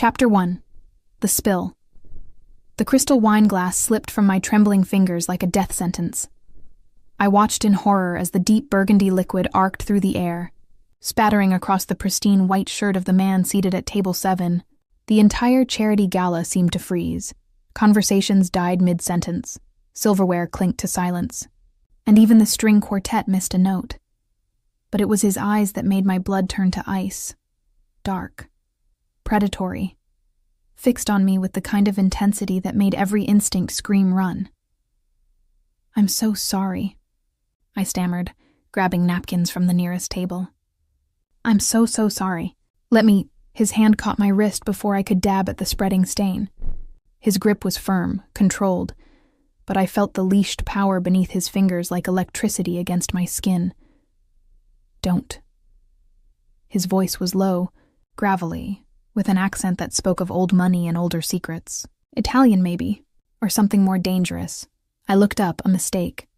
Chapter 1. The Spill. The crystal wine glass slipped from my trembling fingers like a death sentence. I watched in horror as the deep burgundy liquid arced through the air, spattering across the pristine white shirt of the man seated at table 7. The entire charity gala seemed to freeze. Conversations died mid-sentence. Silverware clinked to silence. And even the string quartet missed a note. But it was his eyes that made my blood turn to ice. Dark. Predatory. Fixed on me with the kind of intensity that made every instinct scream run. "I'm so sorry," I stammered, grabbing napkins from the nearest table. "I'm so sorry. Let me—" His hand caught my wrist before I could dab at the spreading stain. His grip was firm, controlled, but I felt the leashed power beneath his fingers like electricity against my skin. "Don't." His voice was low, gravelly, with an accent that spoke of old money and older secrets. Italian, maybe, or something more dangerous. I looked up, a mistake.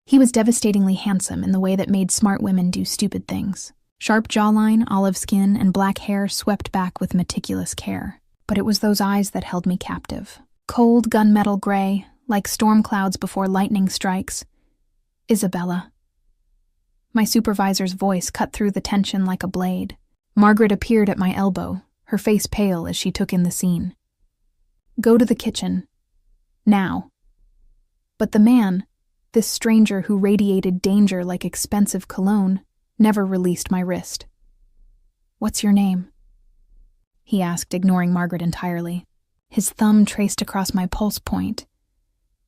He was devastatingly handsome in the way that made smart women do stupid things. Sharp jawline, olive skin, and black hair swept back with meticulous care. But it was those eyes that held me captive. Cold gunmetal gray, like storm clouds before lightning strikes. "Isabella." My supervisor's voice cut through the tension like a blade. Margaret appeared at my elbow, her face pale as she took in the scene. "Go to the kitchen. Now." But the man, this stranger who radiated danger like expensive cologne, never released my wrist. "What's your name?" he asked, ignoring Margaret entirely. His thumb traced across my pulse point,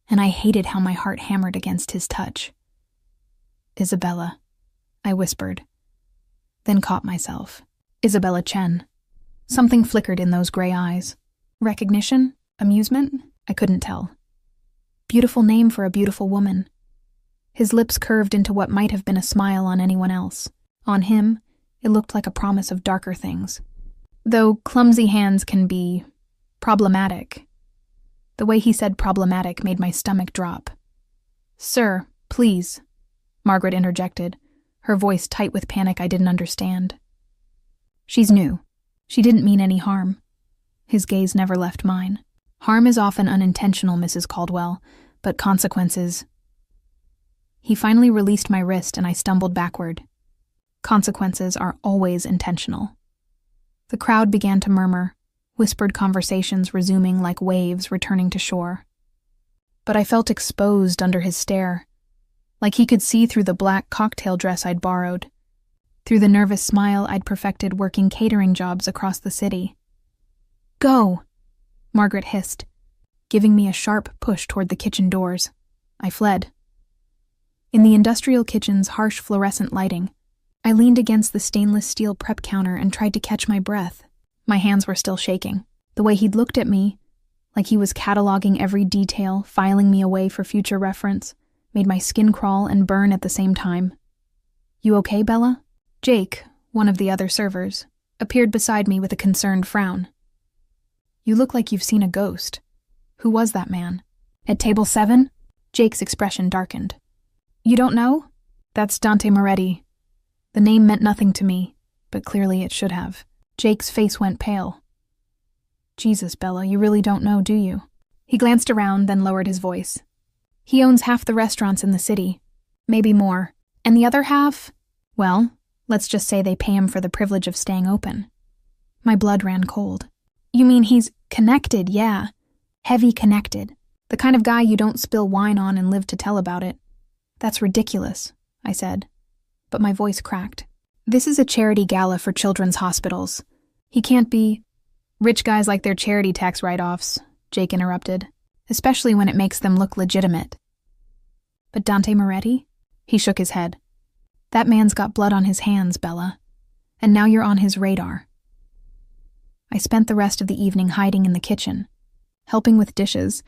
and I hated how my heart hammered against his touch. "Isabella," I whispered, then caught myself. Isabella Chen. Something flickered in those gray eyes. Recognition? Amusement? I couldn't tell. Beautiful name for a beautiful woman. His lips curved into what might have been a smile on anyone else. On him, it looked like a promise of darker things. Though clumsy hands can be problematic. The way he said problematic made my stomach drop. "Sir, please," Margaret interjected, her voice tight with panic I didn't understand. "She's new. She didn't mean any harm." His gaze never left mine. "Harm is often unintentional, Mrs. Caldwell, but consequences—" He finally released my wrist and I stumbled backward. Consequences are always intentional. The crowd began to murmur, whispered conversations resuming like waves returning to shore. But I felt exposed under his stare, like he could see through the black cocktail dress I'd borrowed, through the nervous smile I'd perfected working catering jobs across the city. "Go," Margaret hissed, giving me a sharp push toward the kitchen doors. I fled. In the industrial kitchen's harsh fluorescent lighting, I leaned against the stainless steel prep counter and tried to catch my breath. My hands were still shaking. The way he'd looked at me, like he was cataloging every detail, filing me away for future reference, made my skin crawl and burn at the same time. "You okay, Bella?" Jake, one of the other servers, appeared beside me with a concerned frown. "You look like you've seen a ghost. Who was that man?" "At table 7? Jake's expression darkened. "You don't know? That's Dante Moretti." The name meant nothing to me, but clearly it should have. Jake's face went pale. "Jesus, Bella, you really don't know, do you?" He glanced around, then lowered his voice. "He owns half the restaurants in the city. Maybe more. And the other half? Well, let's just say they pay him for the privilege of staying open." My blood ran cold. "You mean he's connected, yeah. Heavy connected. The kind of guy you don't spill wine on and live to tell about it." "That's ridiculous," I said, but my voice cracked. "This is a charity gala for children's hospitals. He can't be—" "Rich guys like their charity tax write-offs," Jake interrupted, "especially when it makes them look legitimate." "But Dante Moretti?" He shook his head. "That man's got blood on his hands, Bella. And now you're on his radar." I spent the rest of the evening hiding in the kitchen, helping with dishes,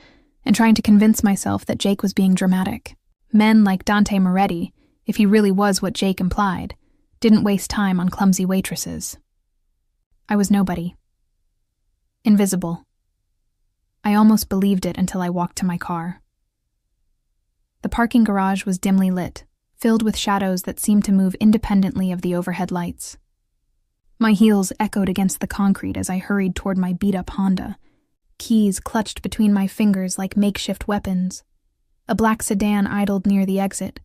and trying to convince myself that Jake was being dramatic. Men like Dante Moretti, if he really was what Jake implied, didn't waste time on clumsy waitresses. I was nobody. Invisible. I almost believed it until I walked to my car. The parking garage was dimly lit, filled with shadows that seemed to move independently of the overhead lights. My heels echoed against the concrete as I hurried toward my beat-up Honda, keys clutched between my fingers like makeshift weapons. A black sedan idled near the exit,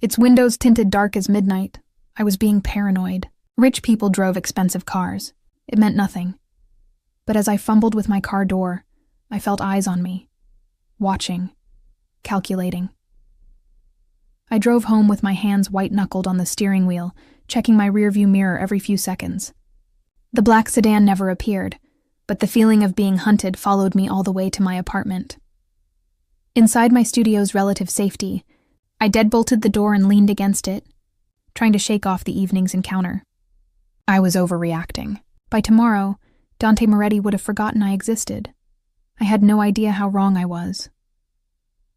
its windows tinted dark as midnight. I was being paranoid. Rich people drove expensive cars. It meant nothing. But as I fumbled with my car door, I felt eyes on me, watching, calculating. I drove home with my hands white-knuckled on the steering wheel, checking my rearview mirror every few seconds. The black sedan never appeared, but the feeling of being hunted followed me all the way to my apartment. Inside my studio's relative safety, I deadbolted the door and leaned against it, trying to shake off the evening's encounter. I was overreacting. By tomorrow, Dante Moretti would have forgotten I existed. I had no idea how wrong I was.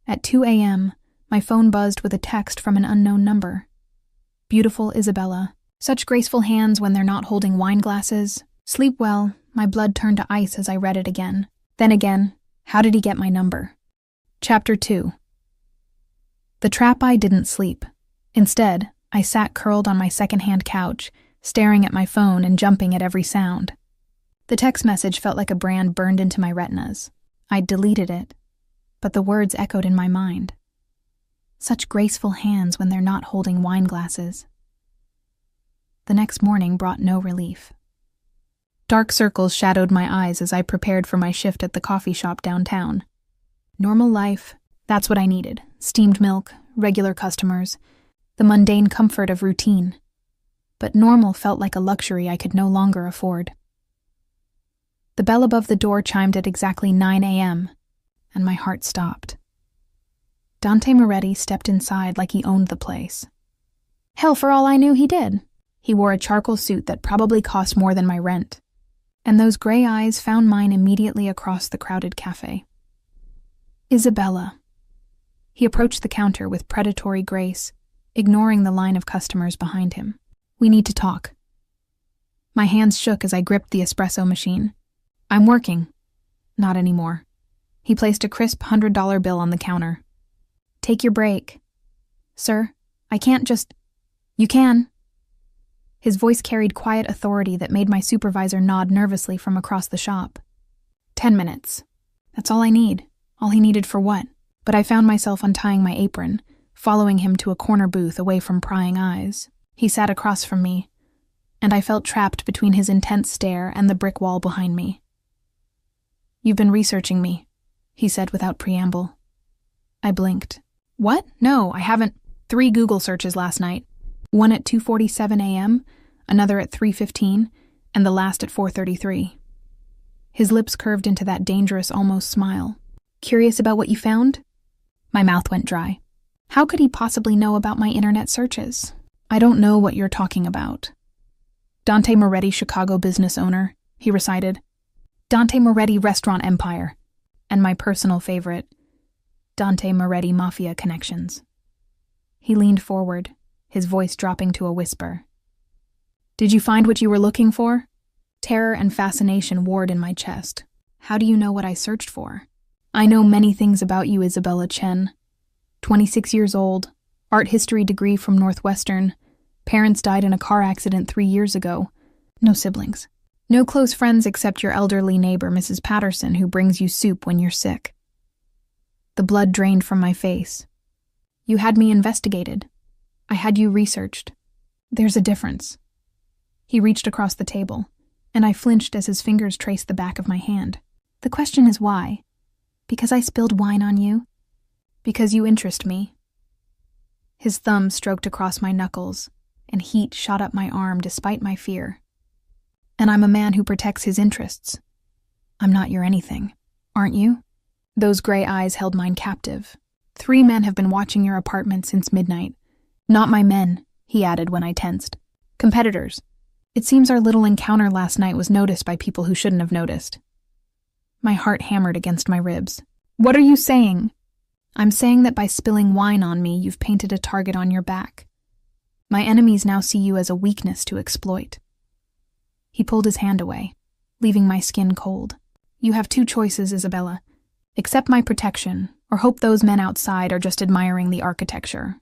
At 2 a.m., my phone buzzed with a text from an unknown number. Beautiful Isabella. Such graceful hands when they're not holding wine glasses. Sleep well. My blood turned to ice as I read it again. Then again, how did he get my number? Chapter 2. The trap eye didn't sleep. Instead, I sat curled on my second-hand couch, staring at my phone and jumping at every sound. The text message felt like a brand burned into my retinas. I'd deleted it, but the words echoed in my mind. Such graceful hands when they're not holding wine glasses. The next morning brought no relief. Dark circles shadowed my eyes as I prepared for my shift at the coffee shop downtown. Normal life, that's what I needed. Steamed milk, regular customers, the mundane comfort of routine. But normal felt like a luxury I could no longer afford. The bell above the door chimed at exactly 9 a.m., and my heart stopped. Dante Moretti stepped inside like he owned the place. Hell, for all I knew, he did. He wore a charcoal suit that probably cost more than my rent, and those gray eyes found mine immediately across the crowded cafe. Isabella. He approached the counter with predatory grace, ignoring the line of customers behind him. We need to talk. My hands shook as I gripped the espresso machine. I'm working. Not anymore. He placed a crisp $100 bill on the counter. Take your break. Sir, I can't just... You can. His voice carried quiet authority that made my supervisor nod nervously from across the shop. 10 minutes. That's all I need. All he needed for what? But I found myself untying my apron, following him to a corner booth away from prying eyes. He sat across from me, and I felt trapped between his intense stare and the brick wall behind me. You've been researching me, he said without preamble. I blinked. What? No, I haven't. 3 Google searches last night. One at 2:47 a.m., another at 3:15, and the last at 4:33. His lips curved into that dangerous almost smile. Curious about what you found? My mouth went dry. How could he possibly know about my internet searches? I don't know what you're talking about. Dante Moretti, Chicago business owner, he recited. Dante Moretti restaurant empire. And my personal favorite, Dante Moretti Mafia connections. He leaned forward, his voice dropping to a whisper. Did you find what you were looking for? Terror and fascination warred in my chest. How do you know what I searched for? I know many things about you, Isabella Chen. 26 years old, art history degree from Northwestern. Parents died in a car accident 3 years ago. No siblings. No close friends except your elderly neighbor, Mrs. Patterson, who brings you soup when you're sick. The blood drained from my face. You had me investigated. I had you researched. There's a difference. He reached across the table, and I flinched as his fingers traced the back of my hand. The question is why? Because I spilled wine on you? Because you interest me? His thumb stroked across my knuckles, and heat shot up my arm despite my fear. And I'm a man who protects his interests. I'm not your anything, aren't you? Those gray eyes held mine captive. 3 men have been watching your apartment since midnight. Not my men, he added when I tensed. Competitors. It seems our little encounter last night was noticed by people who shouldn't have noticed. My heart hammered against my ribs. What are you saying? I'm saying that by spilling wine on me, you've painted a target on your back. My enemies now see you as a weakness to exploit. He pulled his hand away, leaving my skin cold. You have 2 choices, Isabella. Accept my protection, or hope those men outside are just admiring the architecture.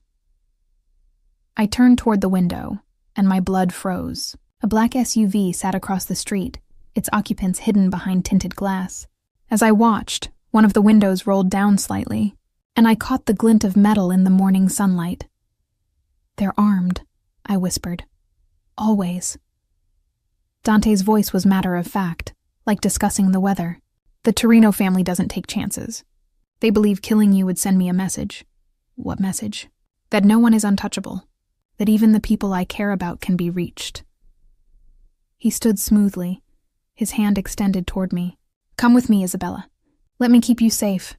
I turned toward the window, and my blood froze. A black SUV sat across the street, its occupants hidden behind tinted glass. As I watched, one of the windows rolled down slightly, and I caught the glint of metal in the morning sunlight. "They're armed," I whispered. "Always." Dante's voice was matter of fact, like discussing the weather. "The Torino family doesn't take chances. They believe killing you would send me a message." "What message?" "That no one is untouchable. That even the people I care about can be reached." He stood smoothly, his hand extended toward me. "Come with me, Isabella. Let me keep you safe.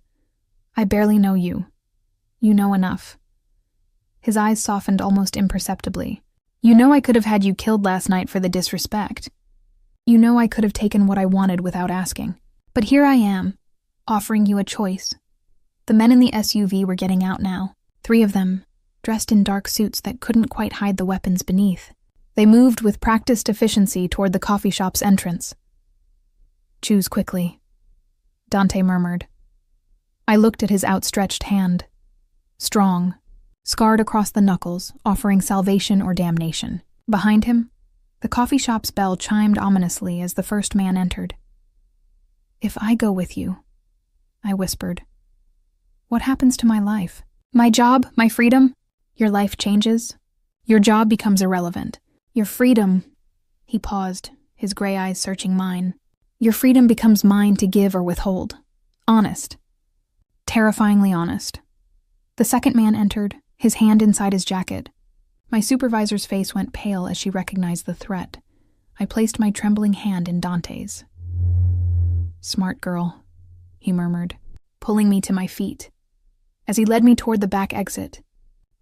I barely know you. You know enough." His eyes softened almost imperceptibly. "You know I could have had you killed last night for the disrespect. You know I could have taken what I wanted without asking. But here I am, offering you a choice." The men in the SUV were getting out now, 3 of them, dressed in dark suits that couldn't quite hide the weapons beneath. They moved with practiced efficiency toward the coffee shop's entrance. "Choose quickly," Dante murmured. I looked at his outstretched hand. Strong, scarred across the knuckles, offering salvation or damnation. Behind him, the coffee shop's bell chimed ominously as the first man entered. "If I go with you," I whispered, "what happens to my life? My job, my freedom?" "Your life changes. Your job becomes irrelevant. Your freedom," he paused, his gray eyes searching mine. "Your freedom becomes mine to give or withhold. Honest. Terrifyingly honest." The second man entered, his hand inside his jacket. My supervisor's face went pale as she recognized the threat. I placed my trembling hand in Dante's. "Smart girl," he murmured, pulling me to my feet. As he led me toward the back exit,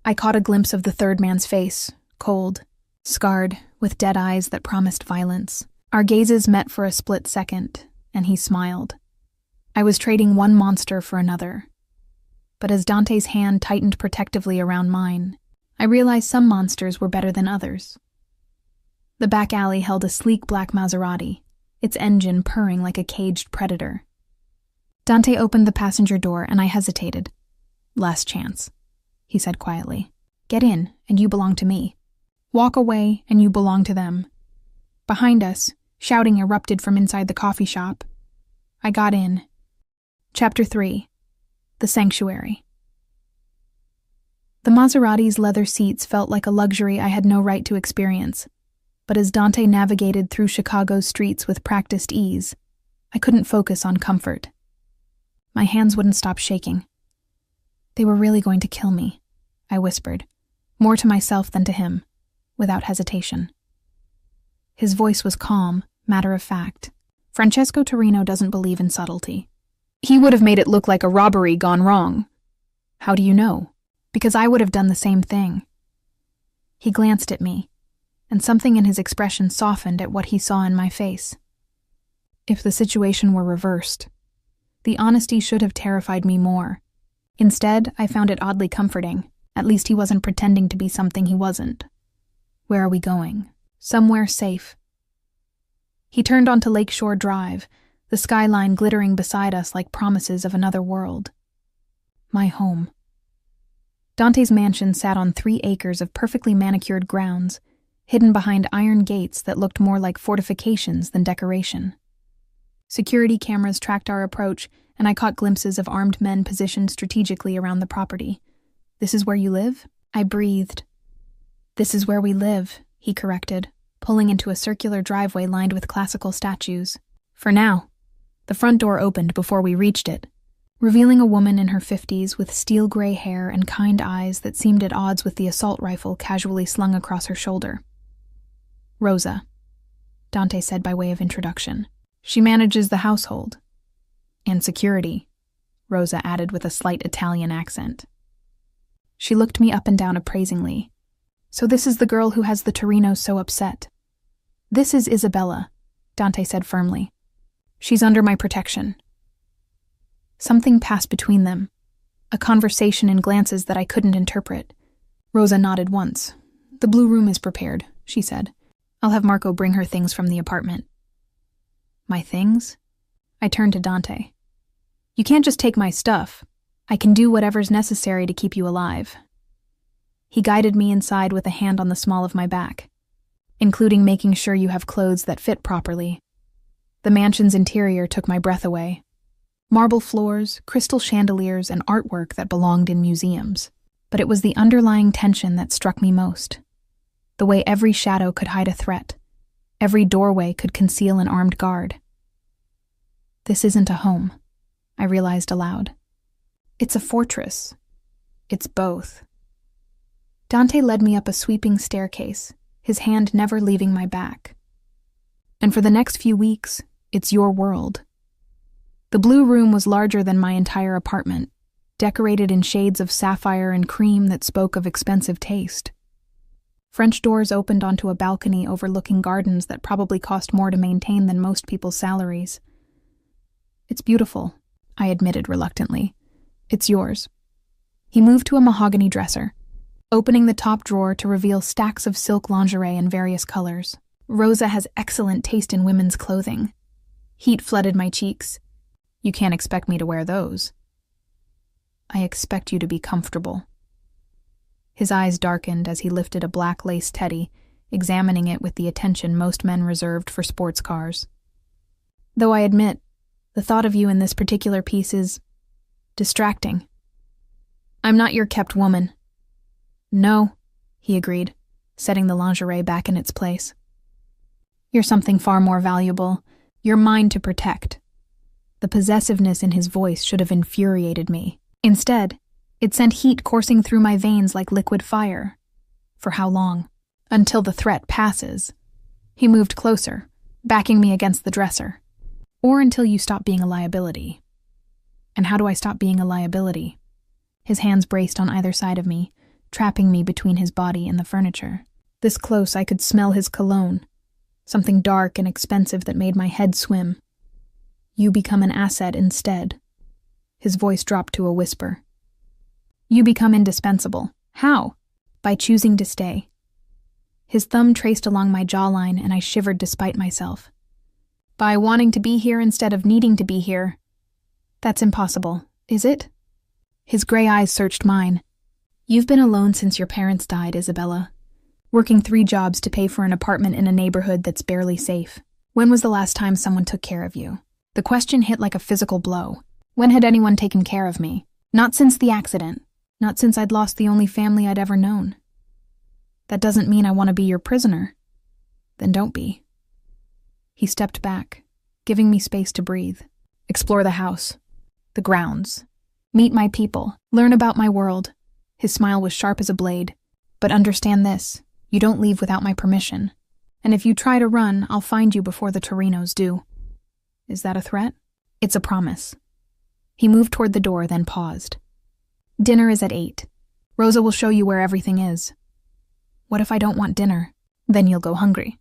I caught a glimpse of the third man's face, cold, scarred, with dead eyes that promised violence. Our gazes met for a split second, and he smiled. I was trading one monster for another. But as Dante's hand tightened protectively around mine, I realized some monsters were better than others. The back alley held a sleek black Maserati, its engine purring like a caged predator. Dante opened the passenger door and I hesitated. "Last chance," he said quietly. "Get in, and you belong to me. Walk away, and you belong to them." Behind us, shouting erupted from inside the coffee shop. I got in. Chapter 3. The Sanctuary. The Maserati's leather seats felt like a luxury I had no right to experience, but as Dante navigated through Chicago's streets with practiced ease, I couldn't focus on comfort. My hands wouldn't stop shaking. "They were really going to kill me," I whispered, more to myself than to him, without hesitation. His voice was calm, matter of fact. Francesco Torino doesn't believe in subtlety. He would have made it look like a robbery gone wrong. "How do you know?" "Because I would have done the same thing." He glanced at me, and something in his expression softened at what he saw in my face. If the situation were reversed, the honesty should have terrified me more. Instead, I found it oddly comforting. At least he wasn't pretending to be something he wasn't. "Where are we going?" "Somewhere safe." He turned onto Lakeshore Drive, the skyline glittering beside us like promises of another world. My home. Dante's mansion sat on 3 acres of perfectly manicured grounds, hidden behind iron gates that looked more like fortifications than decoration. Security cameras tracked our approach, and I caught glimpses of armed men positioned strategically around the property. "This is where you live?" I breathed. "This is where we live," he corrected, pulling into a circular driveway lined with classical statues. "For now." The front door opened before we reached it, revealing a woman in her 50s with steel-gray hair and kind eyes that seemed at odds with the assault rifle casually slung across her shoulder. "Rosa," Dante said by way of introduction. "She manages the household." "And security," Rosa added with a slight Italian accent. She looked me up and down appraisingly. "So this is the girl who has the Torino so upset." "This is Isabella," Dante said firmly. "She's under my protection." Something passed between them, a conversation in glances that I couldn't interpret. Rosa nodded once. "The blue room is prepared," she said. "I'll have Marco bring her things from the apartment." "My things?" I turned to Dante. "You can't just take my stuff. I can do whatever's necessary to keep you alive." He guided me inside with a hand on the small of my back. including making sure you have clothes that fit properly. The mansion's interior took my breath away. Marble floors, crystal chandeliers, and artwork that belonged in museums. But it was the underlying tension that struck me most. The way every shadow could hide a threat. Every doorway could conceal an armed guard. This isn't a home, I realized aloud. It's a fortress. It's both. Dante led me up a sweeping staircase, his hand never leaving my back. And for the next few weeks, it's your world. The blue room was larger than my entire apartment, decorated in shades of sapphire and cream that spoke of expensive taste. French doors opened onto a balcony overlooking gardens that probably cost more to maintain than most people's salaries. It's beautiful, I admitted reluctantly. It's yours. He moved to a mahogany dresser, opening the top drawer to reveal stacks of silk lingerie in various colors. Rosa has excellent taste in women's clothing. Heat flooded my cheeks. You can't expect me to wear those. I expect you to be comfortable. His eyes darkened as he lifted a black lace teddy, examining it with the attention most men reserved for sports cars. Though I admit, the thought of you in this particular piece is distracting. I'm not your kept woman. No, he agreed, setting the lingerie back in its place. You're something far more valuable. You're mine to protect. The possessiveness in his voice should have infuriated me. Instead, it sent heat coursing through my veins like liquid fire. For how long? Until the threat passes. He moved closer, backing me against the dresser. Or until you stop being a liability. And how do I stop being a liability? His hands braced on either side of me, trapping me between his body and the furniture. This close, I could smell his cologne, something dark and expensive that made my head swim. You become an asset instead. His voice dropped to a whisper. You become indispensable. How? By choosing to stay. His thumb traced along my jawline and I shivered despite myself. By wanting to be here instead of needing to be here. That's impossible, is it? His gray eyes searched mine. You've been alone since your parents died, Isabella. Working 3 jobs to pay for an apartment in a neighborhood that's barely safe. When was the last time someone took care of you? The question hit like a physical blow. When had anyone taken care of me? Not since the accident. Not since I'd lost the only family I'd ever known. That doesn't mean I want to be your prisoner. Then don't be. He stepped back, giving me space to breathe. Explore the house. The grounds. Meet my people. Learn about my world. His smile was sharp as a blade. But understand this. You don't leave without my permission. And if you try to run, I'll find you before the Torinos do. Is that a threat? It's a promise. He moved toward the door, then paused. Dinner is at 8. Rosa will show you where everything is. What if I don't want dinner? Then you'll go hungry.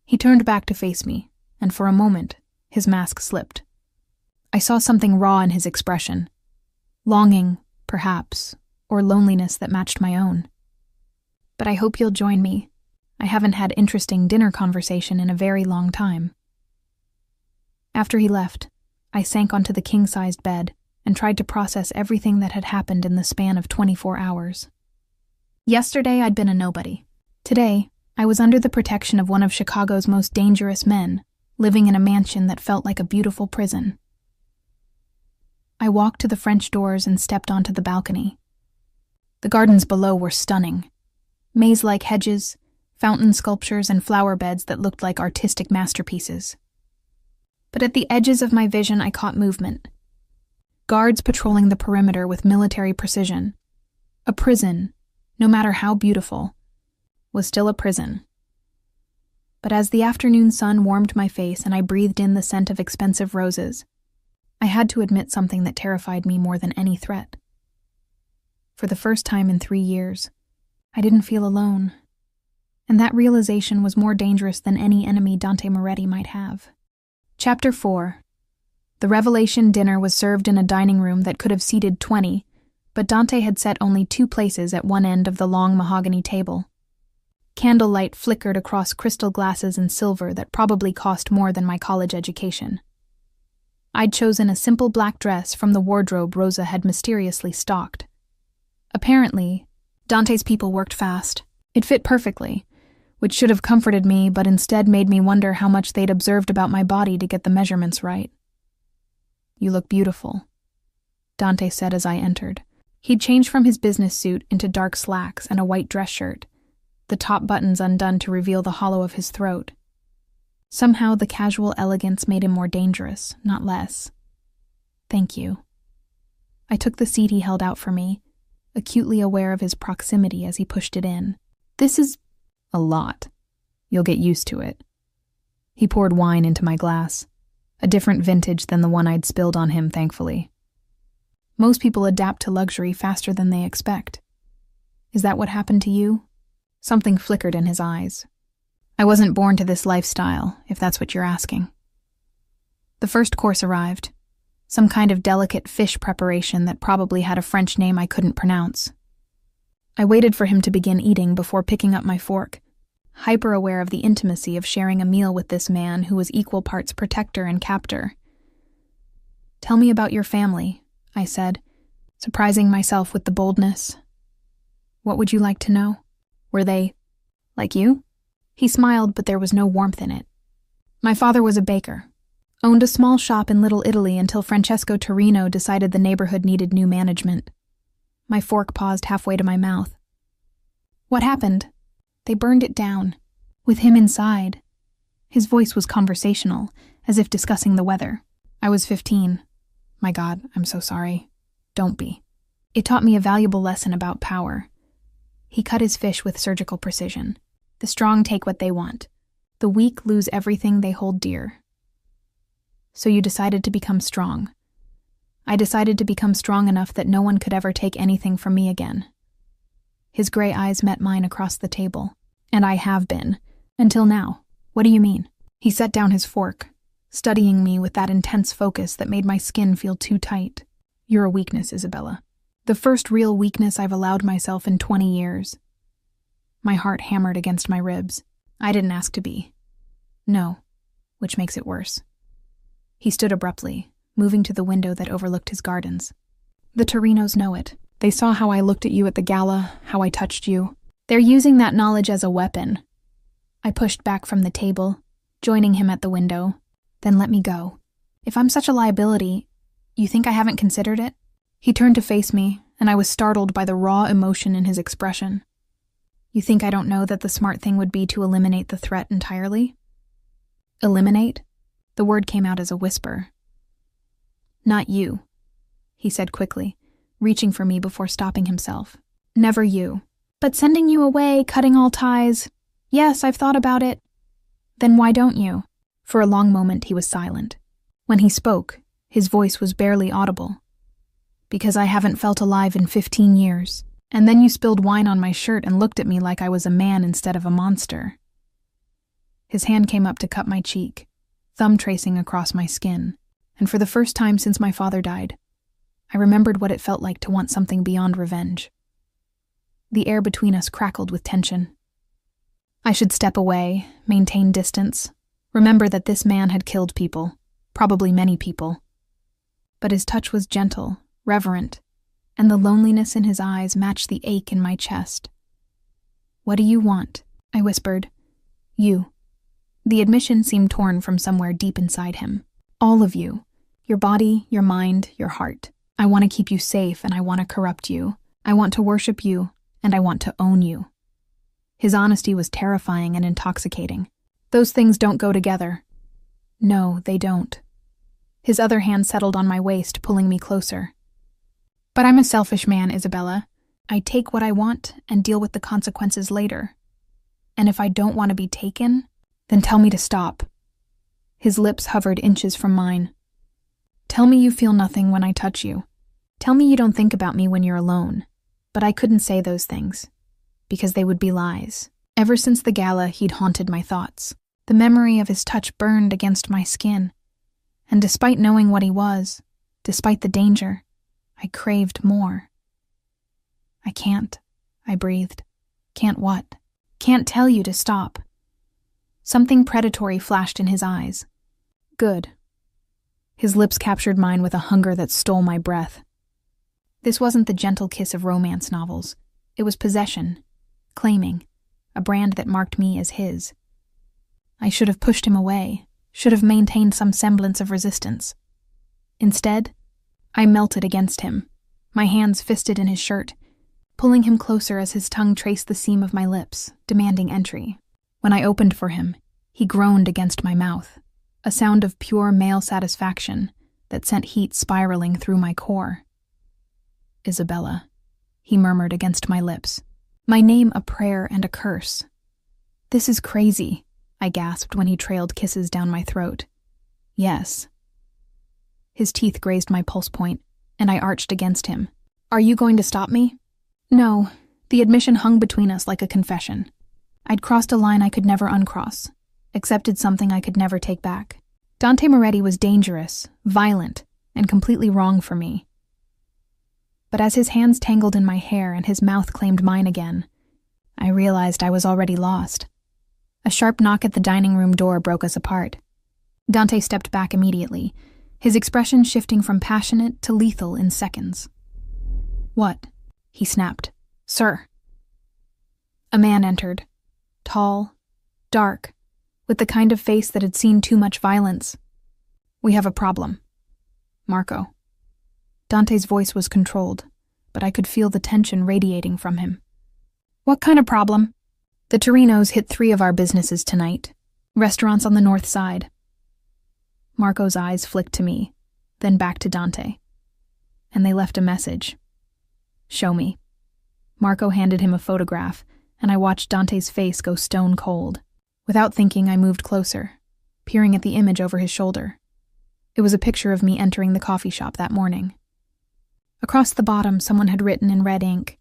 He turned back to face me, and for a moment, his mask slipped. I saw something raw in his expression. Longing, perhaps, or loneliness that matched my own. But I hope you'll join me. I haven't had interesting dinner conversation in a very long time. After he left, I sank onto the king-sized bed and tried to process everything that had happened in the span of 24 hours. Yesterday, I'd been a nobody. Today, I was under the protection of one of Chicago's most dangerous men, living in a mansion that felt like a beautiful prison. I walked to the French doors and stepped onto the balcony. The gardens below were stunning. Maze-like hedges, fountain sculptures, and flower beds that looked like artistic masterpieces. But at the edges of my vision, I caught movement. Guards patrolling the perimeter with military precision. A prison, no matter how beautiful, was still a prison. But as the afternoon sun warmed my face and I breathed in the scent of expensive roses, I had to admit something that terrified me more than any threat. For the first time in 3 years, I didn't feel alone. And that realization was more dangerous than any enemy Dante Moretti might have. Chapter 4. The Revelation dinner was served in a dining room that could have seated 20, but Dante had set only 2 places at one end of the long mahogany table. Candlelight flickered across crystal glasses and silver that probably cost more than my college education. I'd chosen a simple black dress from the wardrobe Rosa had mysteriously stocked. Apparently, Dante's people worked fast. It fit perfectly, which should have comforted me but instead made me wonder how much they'd observed about my body to get the measurements right. "You look beautiful," Dante said as I entered. He'd changed from his business suit into dark slacks and a white dress shirt, the top buttons undone to reveal the hollow of his throat. Somehow the casual elegance made him more dangerous, not less. "Thank you." I took the seat he held out for me, acutely aware of his proximity as he pushed it in. "This is a lot. You'll get used to it." He poured wine into my glass, a different vintage than the one I'd spilled on him, thankfully. Most people adapt to luxury faster than they expect. Is that what happened to you? Something flickered in his eyes. I wasn't born to this lifestyle, if that's what you're asking. The first course arrived, some kind of delicate fish preparation that probably had a French name I couldn't pronounce. I waited for him to begin eating before picking up my fork, hyper-aware of the intimacy of sharing a meal with this man who was equal parts protector and captor. "Tell me about your family," I said, surprising myself with the boldness. "What would you like to know? Were they like you?" He smiled, but there was no warmth in it. "My father was a baker, owned a small shop in Little Italy until Francesco Torino decided the neighborhood needed new management." My fork paused halfway to my mouth. "What happened?" "They burned it down, with him inside." His voice was conversational, as if discussing the weather. "I was 15. My God, I'm so sorry. Don't be." It taught me a valuable lesson about power. He cut his fish with surgical precision. The strong take what they want. The weak lose everything they hold dear. "So you decided to become strong." "I decided to become strong enough that no one could ever take anything from me again." His gray eyes met mine across the table. "And I have been. Until now. What do you mean?" He set down his fork, studying me with that intense focus that made my skin feel too tight. "You're a weakness, Isabella. The first real weakness I've allowed myself in 20 years. My heart hammered against my ribs. I didn't ask to be. No, which makes it worse. He stood abruptly, moving to the window that overlooked his gardens. "The Torinos know it. They saw how I looked at you at the gala, how I touched you. They're using that knowledge as a weapon." I pushed back from the table, joining him at the window. "Then let me go. If I'm such a liability, you think I haven't considered it?" He turned to face me, and I was startled by the raw emotion in his expression. "You think I don't know that the smart thing would be to eliminate the threat entirely?" "Eliminate?" The word came out as a whisper. "Not you," he said quickly, reaching for me before stopping himself. "Never you. But sending you away, cutting all ties. Yes, I've thought about it." "Then why don't you?" For a long moment he was silent. When he spoke, his voice was barely audible. "Because I haven't felt alive in 15 years. And then you spilled wine on my shirt and looked at me like I was a man instead of a monster." His hand came up to cup my cheek, thumb tracing across my skin, and for the first time since my father died, I remembered what it felt like to want something beyond revenge. The air between us crackled with tension. I should step away, maintain distance, remember that this man had killed people, probably many people. But his touch was gentle, reverent, and the loneliness in his eyes matched the ache in my chest. "What do you want?" I whispered. "You." The admission seemed torn from somewhere deep inside him. "All of you. Your body, your mind, your heart. I want to keep you safe and I want to corrupt you. I want to worship you and I want to own you." His honesty was terrifying and intoxicating. "Those things don't go together." "No, they don't." His other hand settled on my waist, pulling me closer. "But I'm a selfish man, Isabella. I take what I want and deal with the consequences later. And if I don't want to be taken, then tell me to stop." His lips hovered inches from mine. "Tell me you feel nothing when I touch you. Tell me you don't think about me when you're alone." But I couldn't say those things, because they would be lies. Ever since the gala, he'd haunted my thoughts. The memory of his touch burned against my skin. And despite knowing what he was, despite the danger, I craved more. "I can't," I breathed. "Can't what?" "Can't tell you to stop." Something predatory flashed in his eyes. "Good." His lips captured mine with a hunger that stole my breath. This wasn't the gentle kiss of romance novels. It was possession, claiming, a brand that marked me as his. I should have pushed him away, should have maintained some semblance of resistance. Instead, I melted against him, my hands fisted in his shirt, pulling him closer as his tongue traced the seam of my lips, demanding entry. When I opened for him, he groaned against my mouth, a sound of pure male satisfaction that sent heat spiraling through my core. "Isabella," he murmured against my lips, my name a prayer and a curse. "This is crazy," I gasped when he trailed kisses down my throat. "Yes." His teeth grazed my pulse point, and I arched against him. "Are you going to stop me?" No, the admission hung between us like a confession. I'd crossed a line I could never uncross, accepted something I could never take back. Dante Moretti was dangerous, violent, and completely wrong for me. But as his hands tangled in my hair and his mouth claimed mine again, I realized I was already lost. A sharp knock at the dining room door broke us apart. Dante stepped back immediately, his expression shifting from passionate to lethal in seconds. "What?" he snapped. "Sir." A man entered, tall, dark, with the kind of face that had seen too much violence. "We have a problem. Marco." Dante's voice was controlled, but I could feel the tension radiating from him. "What kind of problem?" "The Torinos hit 3 of our businesses tonight. Restaurants on the north side." Marco's eyes flicked to me, then back to Dante. "And they left a message." "Show me." Marco handed him a photograph, and I watched Dante's face go stone cold. Without thinking, I moved closer, peering at the image over his shoulder. It was a picture of me entering the coffee shop that morning. Across the bottom, someone had written in red ink,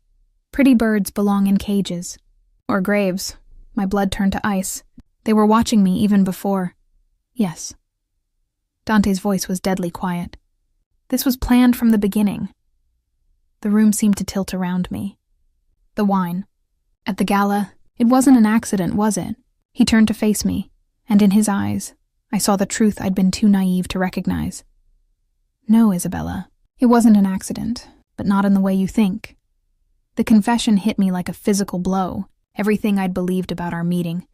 "Pretty birds belong in cages." Or graves. My blood turned to ice. They were watching me even before. Yes. Dante's voice was deadly quiet. This was planned from the beginning. The room seemed to tilt around me. The wine. At the gala, it wasn't an accident, was it? He turned to face me, and in his eyes, I saw the truth I'd been too naive to recognize. "No, Isabella, it wasn't an accident, but not in the way you think." The confession hit me like a physical blow. Everything I'd believed about our meeting,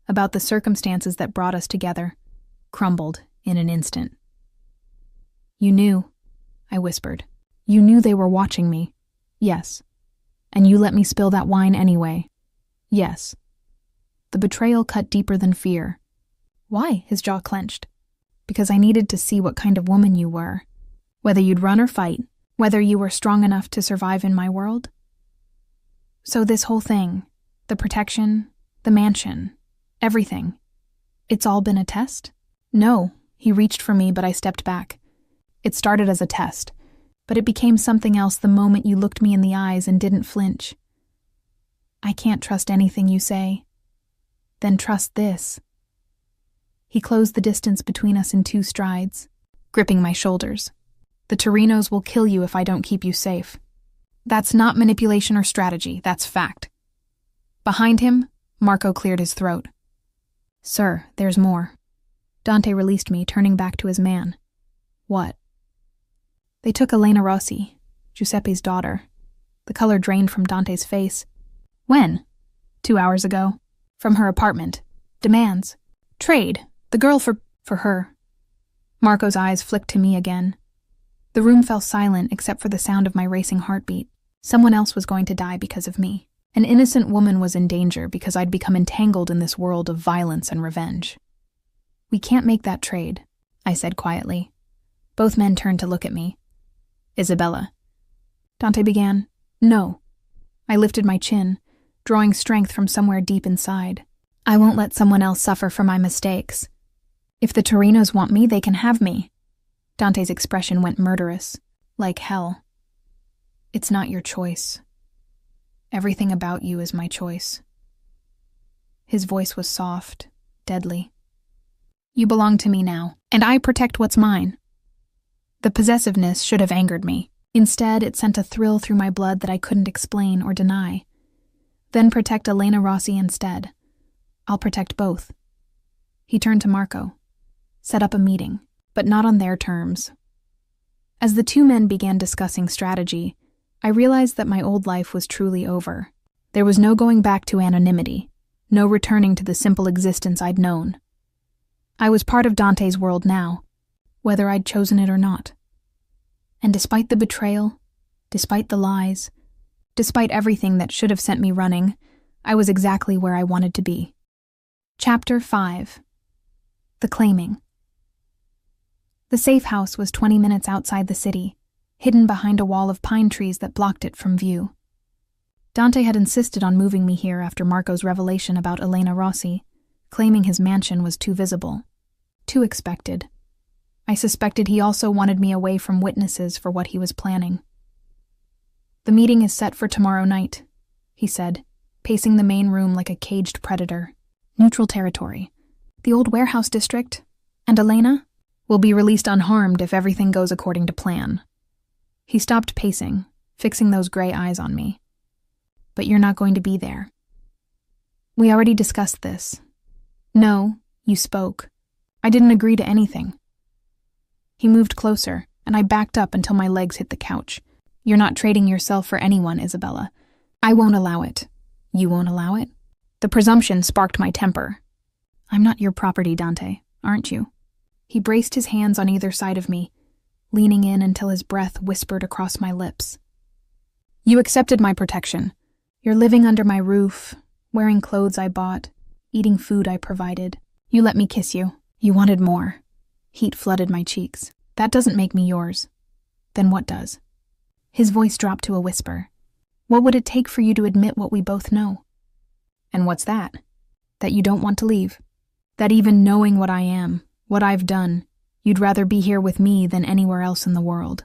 about the circumstances that brought us together, crumbled in an instant. "You knew," I whispered. "You knew they were watching me." "Yes." "And you let me spill that wine anyway." "Yes." The betrayal cut deeper than fear. "Why?" His jaw clenched. "Because I needed to see what kind of woman you were. Whether you'd run or fight, whether you were strong enough to survive in my world." "So this whole thing, the protection, the mansion, everything, it's all been a test?" "No." He reached for me, but I stepped back. "It started as a test, but it became something else the moment you looked me in the eyes and didn't flinch. I can't trust anything you say." "Then trust this." He closed the distance between us in 2 strides, gripping my shoulders. "The Torinos will kill you if I don't keep you safe. That's not manipulation or strategy, that's fact." Behind him, Marco cleared his throat. "Sir, there's more." Dante released me, turning back to his man. "What?" "They took Elena Rossi, Giuseppe's daughter." The color drained from Dante's face. "When?" 2 hours ago. "From her apartment. Demands. Trade. The girl for her." Marco's eyes flicked to me again. The room fell silent except for the sound of my racing heartbeat. Someone else was going to die because of me. An innocent woman was in danger because I'd become entangled in this world of violence and revenge. "We can't make that trade," I said quietly. Both men turned to look at me. "Isabella." Dante began. "No." I lifted my chin, drawing strength from somewhere deep inside. "I won't let someone else suffer for my mistakes. If the Torinos want me, they can have me." Dante's expression went murderous, like hell. "It's not your choice. Everything about you is my choice." His voice was soft, deadly. "You belong to me now, and I protect what's mine." The possessiveness should have angered me. Instead, it sent a thrill through my blood that I couldn't explain or deny. "Then protect Elena Rossi instead. I'll protect both." He turned to Marco. "Set up a meeting, but not on their terms." As the 2 men began discussing strategy, I realized that my old life was truly over. There was no going back to anonymity, no returning to the simple existence I'd known. I was part of Dante's world now, whether I'd chosen it or not. And despite the betrayal, despite the lies, despite everything that should have sent me running, I was exactly where I wanted to be. Chapter 5. The Claiming. The safe house was 20 minutes outside the city, hidden behind a wall of pine trees that blocked it from view. Dante had insisted on moving me here after Marco's revelation about Elena Rossi, claiming his mansion was too visible, too expected. I suspected he also wanted me away from witnesses for what he was planning. "The meeting is set for tomorrow night," he said, pacing the main room like a caged predator. "Neutral territory. The old warehouse district. And Elena will be released unharmed if everything goes according to plan." He stopped pacing, fixing those gray eyes on me. "But you're not going to be there." "We already discussed this." "No, you spoke. I didn't agree to anything." He moved closer, and I backed up until my legs hit the couch. "You're not trading yourself for anyone, Isabella. I won't allow it." "You won't allow it?" The presumption sparked my temper. "I'm not your property, Dante, aren't you?" He braced his hands on either side of me, leaning in until his breath whispered across my lips. "You accepted my protection. You're living under my roof, wearing clothes I bought, eating food I provided. You let me kiss you. You wanted more." Heat flooded my cheeks. "That doesn't make me yours." "Then what does?" His voice dropped to a whisper. "What would it take for you to admit what we both know?" "And what's that?" "That you don't want to leave. That even knowing what I am, what I've done, you'd rather be here with me than anywhere else in the world."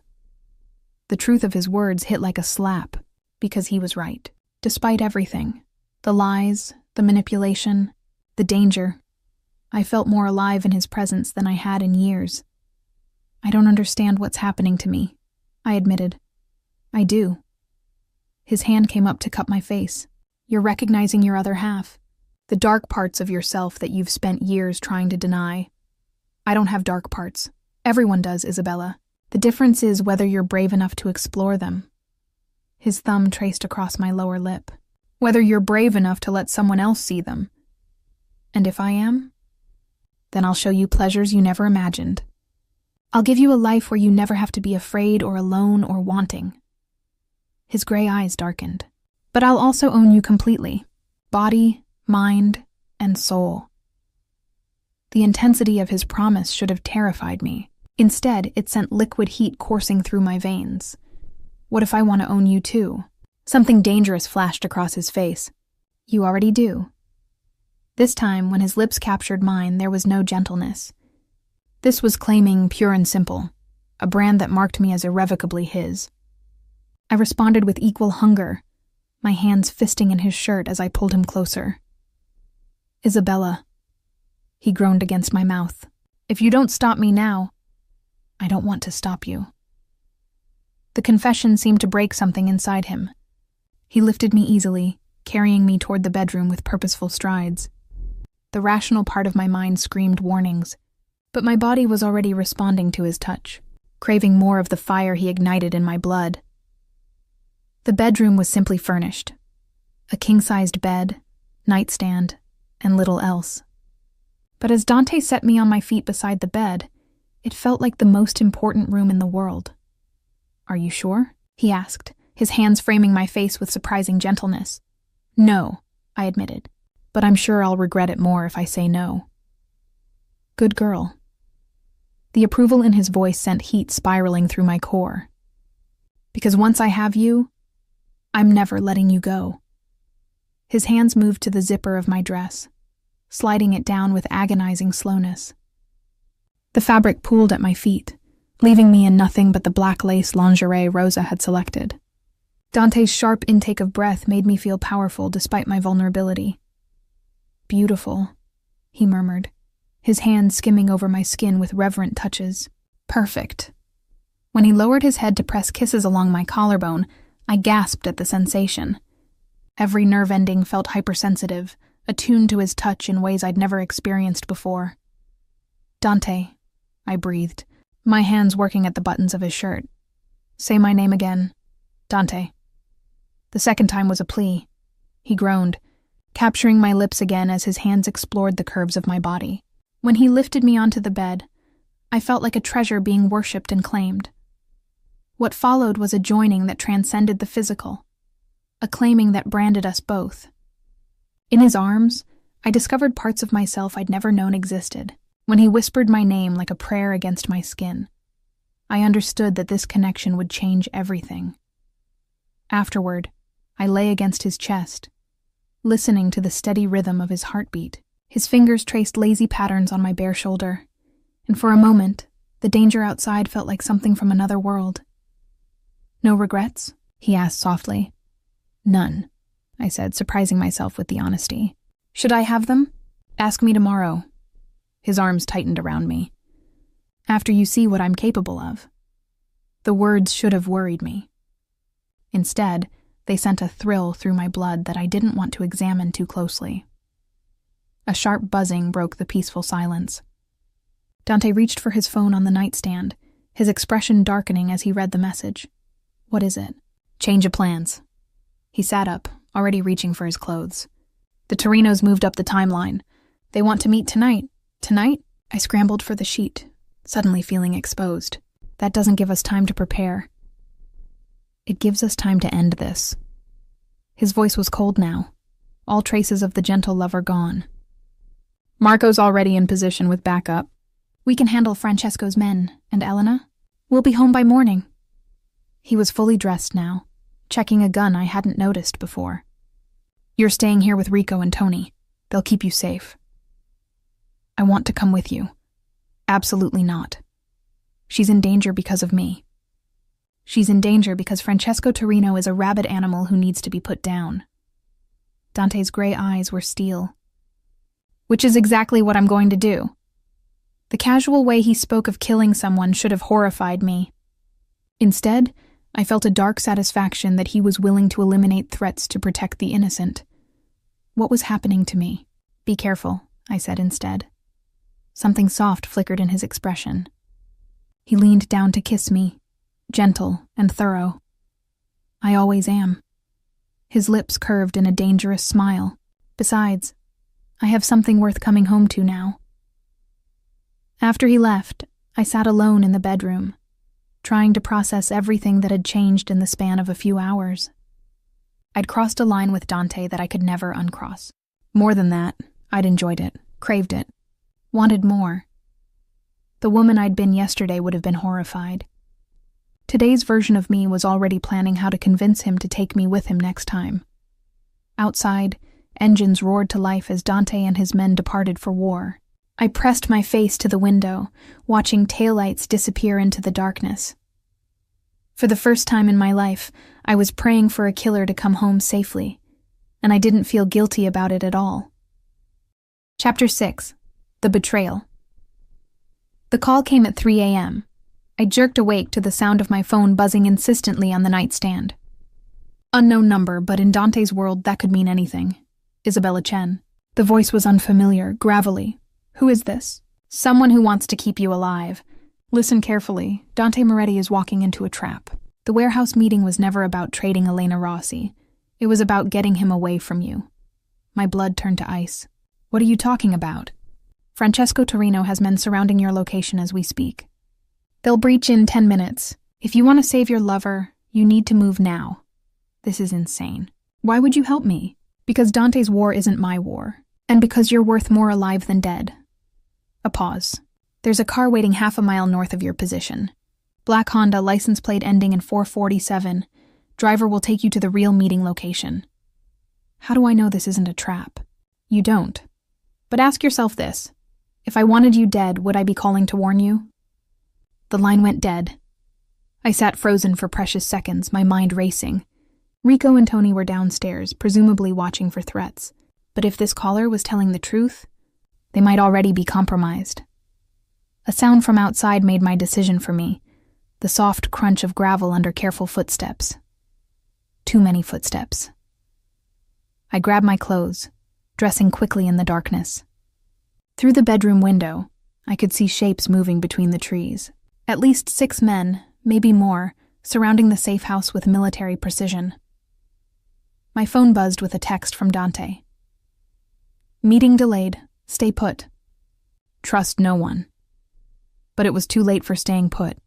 The truth of his words hit like a slap, because he was right. Despite everything, the lies, the manipulation, the danger, I felt more alive in his presence than I had in years. "I don't understand what's happening to me," I admitted. "I do." His hand came up to cup my face. "You're recognizing your other half, the dark parts of yourself that you've spent years trying to deny. I don't have dark parts. Everyone does, Isabella. The difference is whether you're brave enough to explore them." His thumb traced across my lower lip. "Whether you're brave enough to let someone else see them. And if I am, then I'll show you pleasures you never imagined. I'll give you a life where you never have to be afraid or alone or wanting." His gray eyes darkened. "But I'll also own you completely. Body, mind, and soul." The intensity of his promise should have terrified me. Instead, it sent liquid heat coursing through my veins. "What if I want to own you too?" Something dangerous flashed across his face. "You already do." This time, when his lips captured mine, there was no gentleness. This was claiming pure and simple, a brand that marked me as irrevocably his. I responded with equal hunger, my hands fisting in his shirt as I pulled him closer. "Isabella," he groaned against my mouth, "if you don't stop me now, I don't want to stop you." The confession seemed to break something inside him. He lifted me easily, carrying me toward the bedroom with purposeful strides. The rational part of my mind screamed warnings, but my body was already responding to his touch, craving more of the fire he ignited in my blood. The bedroom was simply furnished. A king-sized bed, nightstand, and little else. But as Dante set me on my feet beside the bed, it felt like the most important room in the world. "Are you sure?" he asked, his hands framing my face with surprising gentleness. "No," I admitted, "but I'm sure I'll regret it more if I say no." "Good girl." The approval in his voice sent heat spiraling through my core. "Because once I have you, I'm never letting you go." His hands moved to the zipper of my dress, sliding it down with agonizing slowness. The fabric pooled at my feet, leaving me in nothing but the black lace lingerie Rosa had selected. Dante's sharp intake of breath made me feel powerful despite my vulnerability. "Beautiful," he murmured, his hand skimming over my skin with reverent touches. "Perfect." When he lowered his head to press kisses along my collarbone, I gasped at the sensation. Every nerve ending felt hypersensitive, attuned to his touch in ways I'd never experienced before. "Dante," I breathed, my hands working at the buttons of his shirt. "Say my name again. Dante." The second time was a plea. He groaned, capturing my lips again as his hands explored the curves of my body. When he lifted me onto the bed, I felt like a treasure being worshipped and claimed. What followed was a joining that transcended the physical, a claiming that branded us both. In his arms, I discovered parts of myself I'd never known existed. When he whispered my name like a prayer against my skin, I understood that this connection would change everything. Afterward, I lay against his chest, listening to the steady rhythm of his heartbeat. His fingers traced lazy patterns on my bare shoulder, and for a moment, the danger outside felt like something from another world. "No regrets?" he asked softly. "None," I said, surprising myself with the honesty. "Should I have them? Ask me tomorrow." His arms tightened around me. "After you see what I'm capable of." The words should have worried me. Instead, they sent a thrill through my blood that I didn't want to examine too closely. A sharp buzzing broke the peaceful silence. Dante reached for his phone on the nightstand, his expression darkening as he read the message. "What is it?" "Change of plans." He sat up, already reaching for his clothes. "The Torinos moved up the timeline. They want to meet tonight." "Tonight?" I scrambled for the sheet, suddenly feeling exposed. "That doesn't give us time to prepare." "It gives us time to end this." His voice was cold now, all traces of the gentle lover gone. "Marco's already in position with backup. We can handle Francesco's men, and Elena? We'll be home by morning." He was fully dressed now, checking a gun I hadn't noticed before. "You're staying here with Rico and Tony. They'll keep you safe." "I want to come with you." "Absolutely not. She's in danger because of me." "She's in danger because Francesco Torino is a rabid animal who needs to be put down." Dante's gray eyes were steel. "Which is exactly what I'm going to do." The casual way he spoke of killing someone should have horrified me. Instead, I felt a dark satisfaction that he was willing to eliminate threats to protect the innocent. What was happening to me? "Be careful," I said instead. Something soft flickered in his expression. He leaned down to kiss me, gentle and thorough. I always am. His lips curved in a dangerous smile. "Besides, I have something worth coming home to now." After he left, I sat alone in the bedroom, trying to process everything that had changed in the span of a few hours. I'd crossed a line with Dante that I could never uncross. More than that, I'd enjoyed it, craved it, wanted more. The woman I'd been yesterday would have been horrified. Today's version of me was already planning how to convince him to take me with him next time. Outside, engines roared to life as Dante and his men departed for war. I pressed my face to the window, watching taillights disappear into the darkness. For the first time in my life, I was praying for a killer to come home safely, and I didn't feel guilty about it at all. Chapter 6. The Betrayal. The call came at 3 a.m. I jerked awake to the sound of my phone buzzing insistently on the nightstand. Unknown number, but in Dante's world that could mean anything. Isabella Chen. The voice was unfamiliar, gravelly. "Who is this?" "Someone who wants to keep you alive. Listen carefully. Dante Moretti is walking into a trap. The warehouse meeting was never about trading Elena Rossi. It was about getting him away from you." My blood turned to ice. "What are you talking about?" "Francesco Torino has men surrounding your location as we speak. They'll breach in 10 minutes. If you want to save your lover, you need to move now." "This is insane." "Why would you help me?" "Because Dante's war isn't my war, and because you're worth more alive than dead." A pause. "There's a car waiting half a mile north of your position. Black Honda, license plate ending in 447. Driver will take you to the real meeting location." "How do I know this isn't a trap?" "You don't. But ask yourself this. If I wanted you dead, would I be calling to warn you?" The line went dead. I sat frozen for precious seconds, my mind racing. Rico and Tony were downstairs, presumably watching for threats. But if this caller was telling the truth, they might already be compromised. A sound from outside made my decision for me, the soft crunch of gravel under careful footsteps. Too many footsteps. I grabbed my clothes, dressing quickly in the darkness. Through the bedroom window, I could see shapes moving between the trees. At least 6 men, maybe more, surrounding the safe house with military precision. My phone buzzed with a text from Dante. Meeting delayed. Stay put. Trust no one. But it was too late for staying put.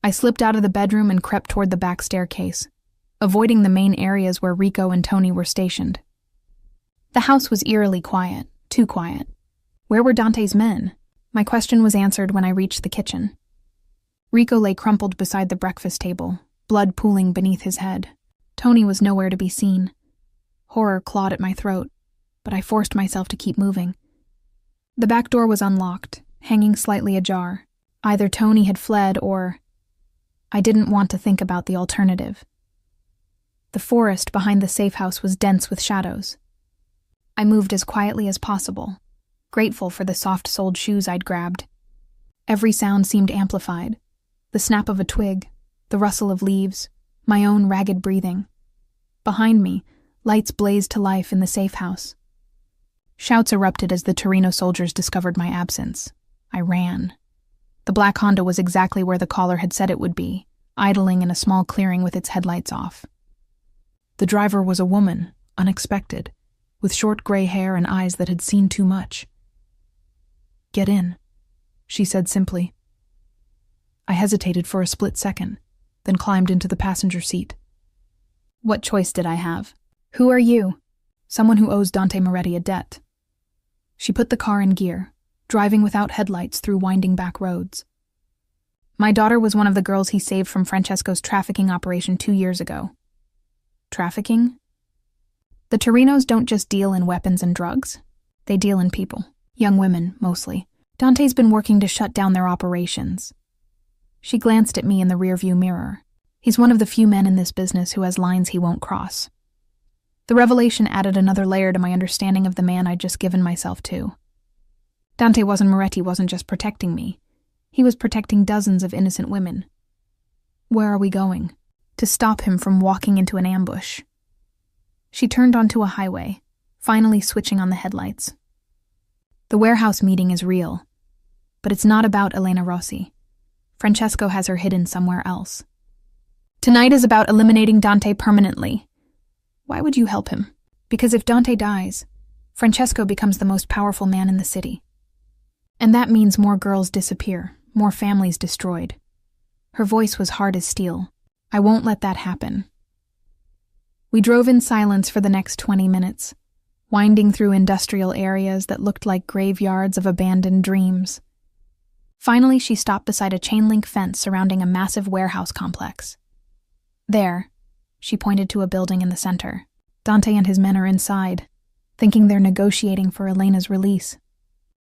I slipped out of the bedroom and crept toward the back staircase, avoiding the main areas where Rico and Tony were stationed. The house was eerily quiet, too quiet. Where were Dante's men? My question was answered when I reached the kitchen. Rico lay crumpled beside the breakfast table, blood pooling beneath his head. Tony was nowhere to be seen. Horror clawed at my throat, but I forced myself to keep moving. The back door was unlocked, hanging slightly ajar. Either Tony had fled or... I didn't want to think about the alternative. The forest behind the safe house was dense with shadows. I moved as quietly as possible, grateful for the soft-soled shoes I'd grabbed. Every sound seemed amplified. The snap of a twig, the rustle of leaves, my own ragged breathing. Behind me, lights blazed to life in the safe house. Shouts erupted as the Torino soldiers discovered my absence. I ran. The black Honda was exactly where the caller had said it would be, idling in a small clearing with its headlights off. The driver was a woman, unexpected, with short gray hair and eyes that had seen too much. "Get in," she said simply. I hesitated for a split second, then climbed into the passenger seat. What choice did I have? "Who are you?" "Someone who owes Dante Moretti a debt." She put the car in gear, driving without headlights through winding back roads. "My daughter was one of the girls he saved from Francesco's trafficking operation 2 years ago." Trafficking? The Torinos don't just deal in weapons and drugs. They deal in people. Young women, mostly. Dante's been working to shut down their operations. She glanced at me in the rearview mirror. He's one of the few men in this business who has lines he won't cross. The revelation added another layer to my understanding of the man I'd just given myself to. Dante Moretti wasn't just protecting me. He was protecting dozens of innocent women. Where are we going? To stop him from walking into an ambush. She turned onto a highway, finally switching on the headlights. The warehouse meeting is real, but it's not about Elena Rossi. Francesco has her hidden somewhere else. Tonight is about eliminating Dante permanently. Why would you help him? Because if Dante dies, Francesco becomes the most powerful man in the city. And that means more girls disappear, more families destroyed. Her voice was hard as steel. I won't let that happen. We drove in silence for the next 20 minutes, winding through industrial areas that looked like graveyards of abandoned dreams. Finally, she stopped beside a chain-link fence surrounding a massive warehouse complex. There, she pointed to a building in the center. Dante and his men are inside, thinking they're negotiating for Elena's release.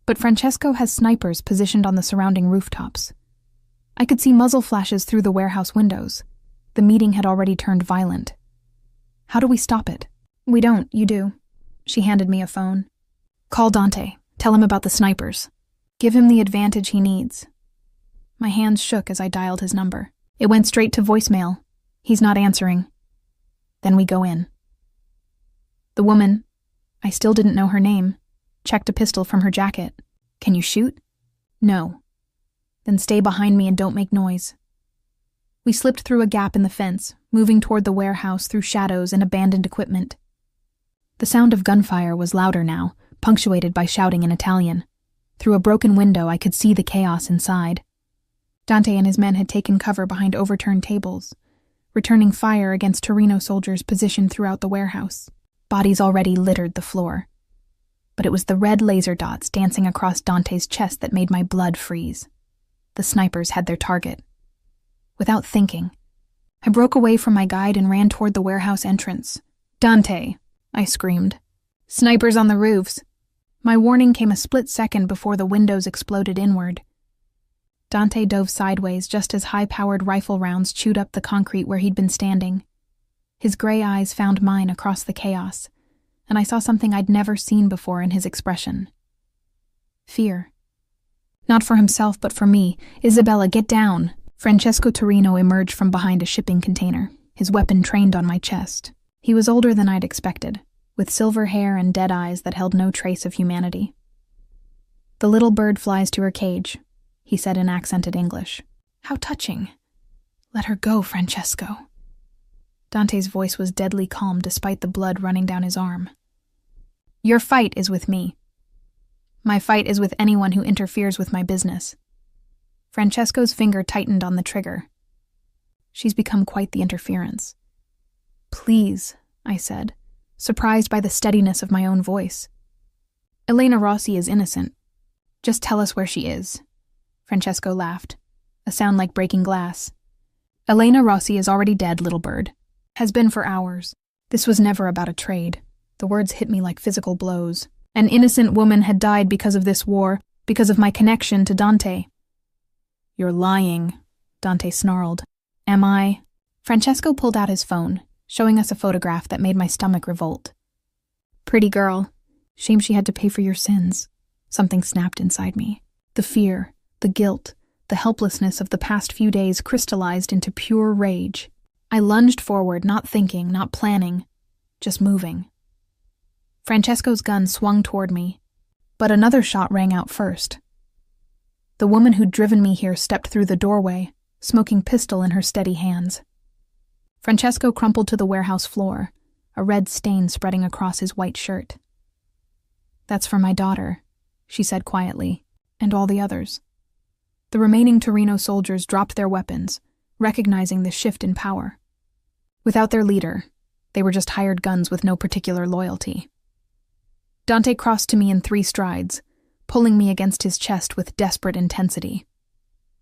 But Francesco has snipers positioned on the surrounding rooftops. I could see muzzle flashes through the warehouse windows. The meeting had already turned violent. How do we stop it? We don't, you do. She handed me a phone. Call Dante. Tell him about the snipers. Give him the advantage he needs. My hands shook as I dialed his number. It went straight to voicemail. He's not answering. Then we go in. The woman, I still didn't know her name, checked a pistol from her jacket. Can you shoot? No. Then stay behind me and don't make noise. We slipped through a gap in the fence, moving toward the warehouse through shadows and abandoned equipment. The sound of gunfire was louder now, punctuated by shouting in Italian. Through a broken window, I could see the chaos inside. Dante and his men had taken cover behind overturned tables, returning fire against Torino soldiers positioned throughout the warehouse. Bodies already littered the floor. But it was the red laser dots dancing across Dante's chest that made my blood freeze. The snipers had their target. Without thinking, I broke away from my guide and ran toward the warehouse entrance. "Dante!" I screamed. "Snipers on the roofs!" My warning came a split second before the windows exploded inward. Dante dove sideways just as high-powered rifle rounds chewed up the concrete where he'd been standing. His gray eyes found mine across the chaos, and I saw something I'd never seen before in his expression. Fear. Not for himself, but for me. "Isabella, get down!" Francesco Torino emerged from behind a shipping container, his weapon trained on my chest. He was older than I'd expected, with silver hair and dead eyes that held no trace of humanity. "The little bird flies to her cage," he said in accented English. "How touching. Let her go, Francesco." Dante's voice was deadly calm despite the blood running down his arm. Your fight is with me. My fight is with anyone who interferes with my business. Francesco's finger tightened on the trigger. She's become quite the interference. Please, I said, surprised by the steadiness of my own voice. Elena Rossi is innocent. Just tell us where she is. Francesco laughed, a sound like breaking glass. Elena Rossi is already dead, little bird. Has been for hours. This was never about a trade. The words hit me like physical blows. An innocent woman had died because of this war, because of my connection to Dante. You're lying, Dante snarled. Am I? Francesco pulled out his phone, showing us a photograph that made my stomach revolt. Pretty girl. Shame she had to pay for your sins. Something snapped inside me. The fear, the guilt, the helplessness of the past few days crystallized into pure rage. I lunged forward, not thinking, not planning, just moving. Francesco's gun swung toward me, but another shot rang out first. The woman who'd driven me here stepped through the doorway, smoking pistol in her steady hands. Francesco crumpled to the warehouse floor, a red stain spreading across his white shirt. That's for my daughter, she said quietly, and all the others. The remaining Torino soldiers dropped their weapons, recognizing the shift in power. Without their leader, they were just hired guns with no particular loyalty. Dante crossed to me in 3 strides, pulling me against his chest with desperate intensity.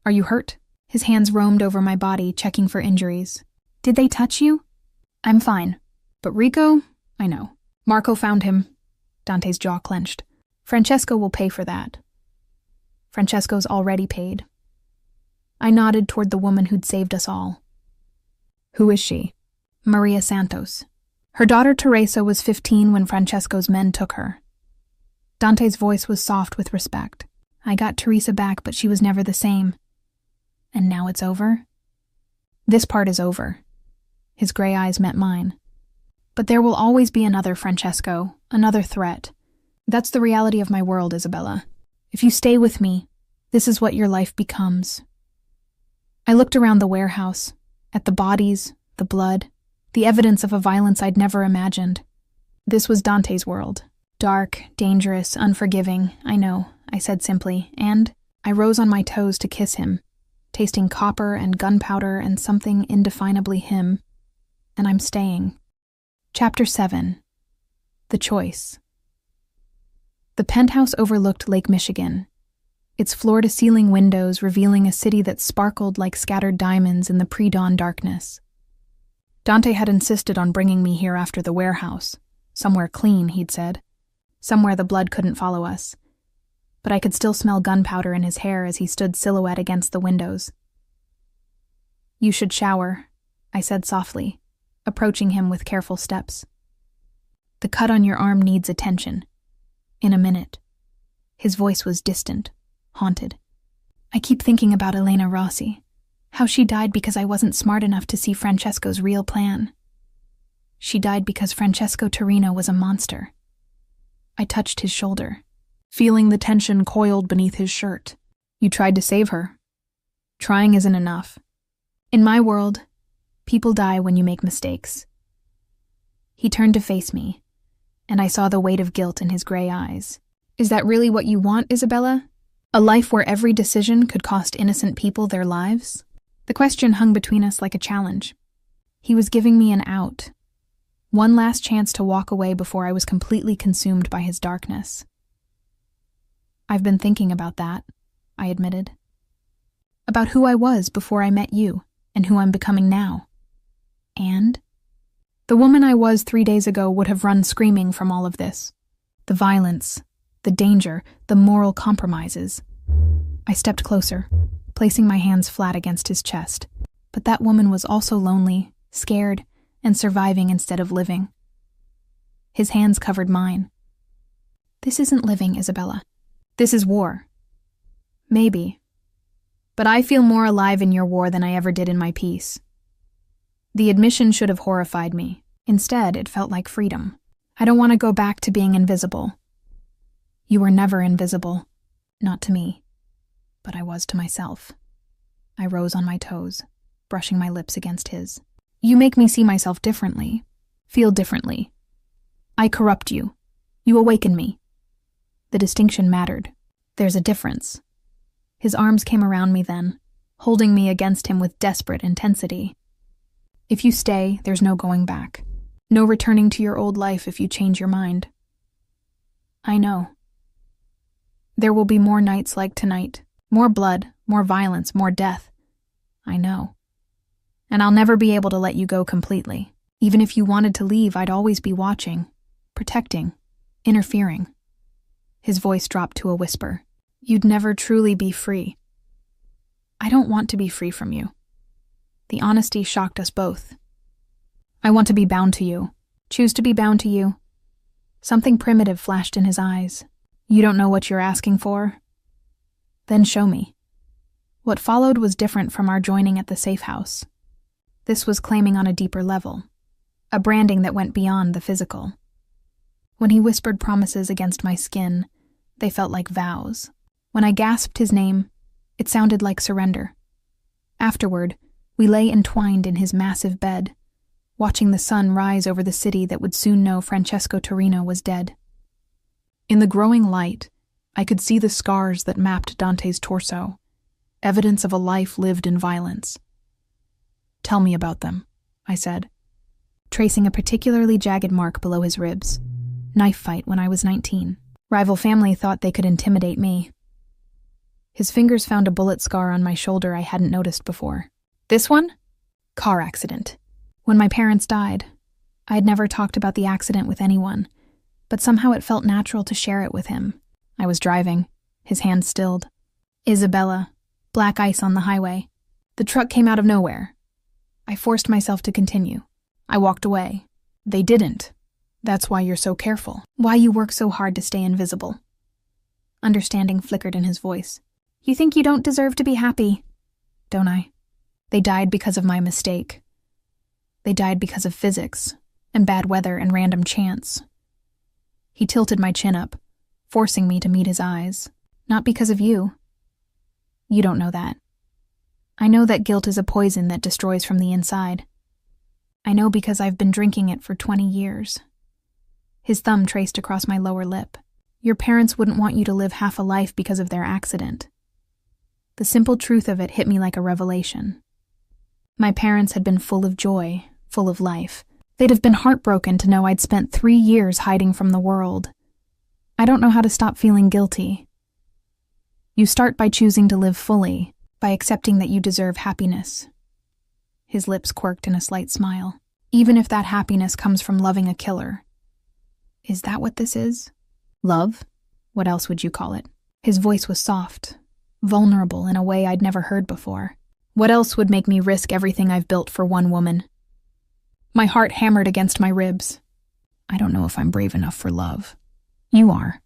Are you hurt? His hands roamed over my body, checking for injuries. Did they touch you? I'm fine. But Rico? I know. Marco found him. Dante's jaw clenched. Francesco will pay for that. Francesco's already paid. I nodded toward the woman who'd saved us all. Who is she? Maria Santos. Her daughter Teresa was 15 when Francesco's men took her. Dante's voice was soft with respect. I got Teresa back, but she was never the same. And now it's over? This part is over. His gray eyes met mine. But there will always be another Francesco, another threat. That's the reality of my world, Isabella. If you stay with me, this is what your life becomes. I looked around the warehouse, at the bodies, the blood, the evidence of a violence I'd never imagined. This was Dante's world. Dark, dangerous, unforgiving, I know, I said simply, and I rose on my toes to kiss him, tasting copper and gunpowder and something indefinably him. And I'm staying. Chapter 7. The Choice. The penthouse overlooked Lake Michigan, its floor-to-ceiling windows revealing a city that sparkled like scattered diamonds in the pre-dawn darkness. Dante had insisted on bringing me here after the warehouse. Somewhere clean, he'd said. Somewhere the blood couldn't follow us. But I could still smell gunpowder in his hair as he stood silhouette against the windows. You should shower, I said softly, approaching him with careful steps. The cut on your arm needs attention. In a minute. His voice was distant, haunted. I keep thinking about Elena Rossi. How she died because I wasn't smart enough to see Francesco's real plan. She died because Francesco Torino was a monster. I touched his shoulder, feeling the tension coiled beneath his shirt. You tried to save her. Trying isn't enough. In my world, people die when you make mistakes. He turned to face me, and I saw the weight of guilt in his gray eyes. Is that really what you want, Isabella? A life where every decision could cost innocent people their lives? The question hung between us like a challenge. He was giving me an out. One last chance to walk away before I was completely consumed by his darkness. I've been thinking about that, I admitted. About who I was before I met you, and who I'm becoming now. And? The woman I was 3 days ago would have run screaming from all of this. The violence, the danger, the moral compromises. I stepped closer, placing my hands flat against his chest. But that woman was also lonely, scared, and surviving instead of living. His hands covered mine. This isn't living, Isabella. This is war. Maybe. But I feel more alive in your war than I ever did in my peace. The admission should have horrified me. Instead, it felt like freedom. I don't want to go back to being invisible. You were never invisible. Not to me. But I was to myself. I rose on my toes, brushing my lips against his. You make me see myself differently. Feel differently. I corrupt you. You awaken me. The distinction mattered. There's a difference. His arms came around me then, holding me against him with desperate intensity. If you stay, there's no going back. No returning to your old life if you change your mind. I know. There will be more nights like tonight. More blood, more violence, more death. I know. And I'll never be able to let you go completely. Even if you wanted to leave, I'd always be watching, protecting, interfering. His voice dropped to a whisper. You'd never truly be free. I don't want to be free from you. The honesty shocked us both. I want to be bound to you. Choose to be bound to you. Something primitive flashed in his eyes. You don't know what you're asking for? Then show me. What followed was different from our joining at the safe house. This was claiming on a deeper level, a branding that went beyond the physical. When he whispered promises against my skin, they felt like vows. When I gasped his name, it sounded like surrender. Afterward, we lay entwined in his massive bed, watching the sun rise over the city that would soon know Francesco Torino was dead. In the growing light, I could see the scars that mapped Dante's torso, evidence of a life lived in violence. Tell me about them, I said, tracing a particularly jagged mark below his ribs. Knife fight when I was 19. Rival family thought they could intimidate me. His fingers found a bullet scar on my shoulder I hadn't noticed before. This one? Car accident. When my parents died, I had never talked about the accident with anyone, but somehow it felt natural to share it with him. I was driving, his hand stilled. Isabella, black ice on the highway. The truck came out of nowhere. I forced myself to continue. I walked away. They didn't. That's why you're so careful. Why you work so hard to stay invisible. Understanding flickered in his voice. You think you don't deserve to be happy, don't I? They died because of my mistake. They died because of physics, and bad weather and random chance. He tilted my chin up, forcing me to meet his eyes. Not because of you. You don't know that. I know that guilt is a poison that destroys from the inside. I know because I've been drinking it for 20 years. His thumb traced across my lower lip. Your parents wouldn't want you to live half a life because of their accident. The simple truth of it hit me like a revelation. My parents had been full of joy, full of life. They'd have been heartbroken to know I'd spent 3 years hiding from the world. I don't know how to stop feeling guilty. You start by choosing to live fully, by accepting that you deserve happiness. His lips quirked in a slight smile. Even if that happiness comes from loving a killer. Is that what this is? Love? What else would you call it? His voice was soft, vulnerable in a way I'd never heard before. What else would make me risk everything I've built for one woman? My heart hammered against my ribs. I don't know if I'm brave enough for love. You are.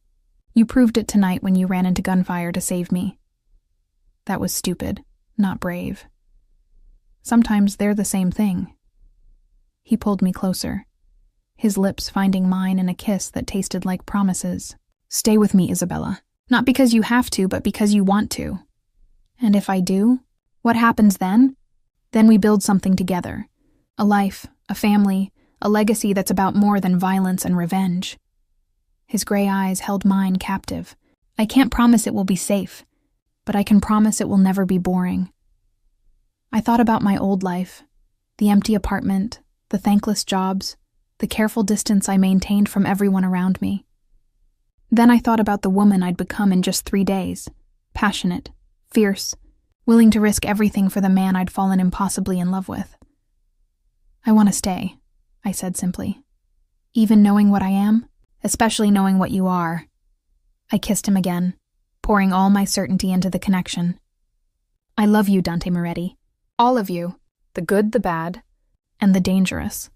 You proved it tonight when you ran into gunfire to save me. That was stupid, not brave. Sometimes they're the same thing. He pulled me closer, his lips finding mine in a kiss that tasted like promises. Stay with me, Isabella. Not because you have to, but because you want to. And if I do, what happens then? Then we build something together. A life, a family, a legacy that's about more than violence and revenge. His gray eyes held mine captive. I can't promise it will be safe, but I can promise it will never be boring. I thought about my old life, the empty apartment, the thankless jobs, the careful distance I maintained from everyone around me. Then I thought about the woman I'd become in just 3 days, passionate, fierce, willing to risk everything for the man I'd fallen impossibly in love with. I want to stay, I said simply. Even knowing what I am, especially knowing what you are. I kissed him again, pouring all my certainty into the connection. I love you, Dante Moretti. All of you, the good, the bad, and the dangerous.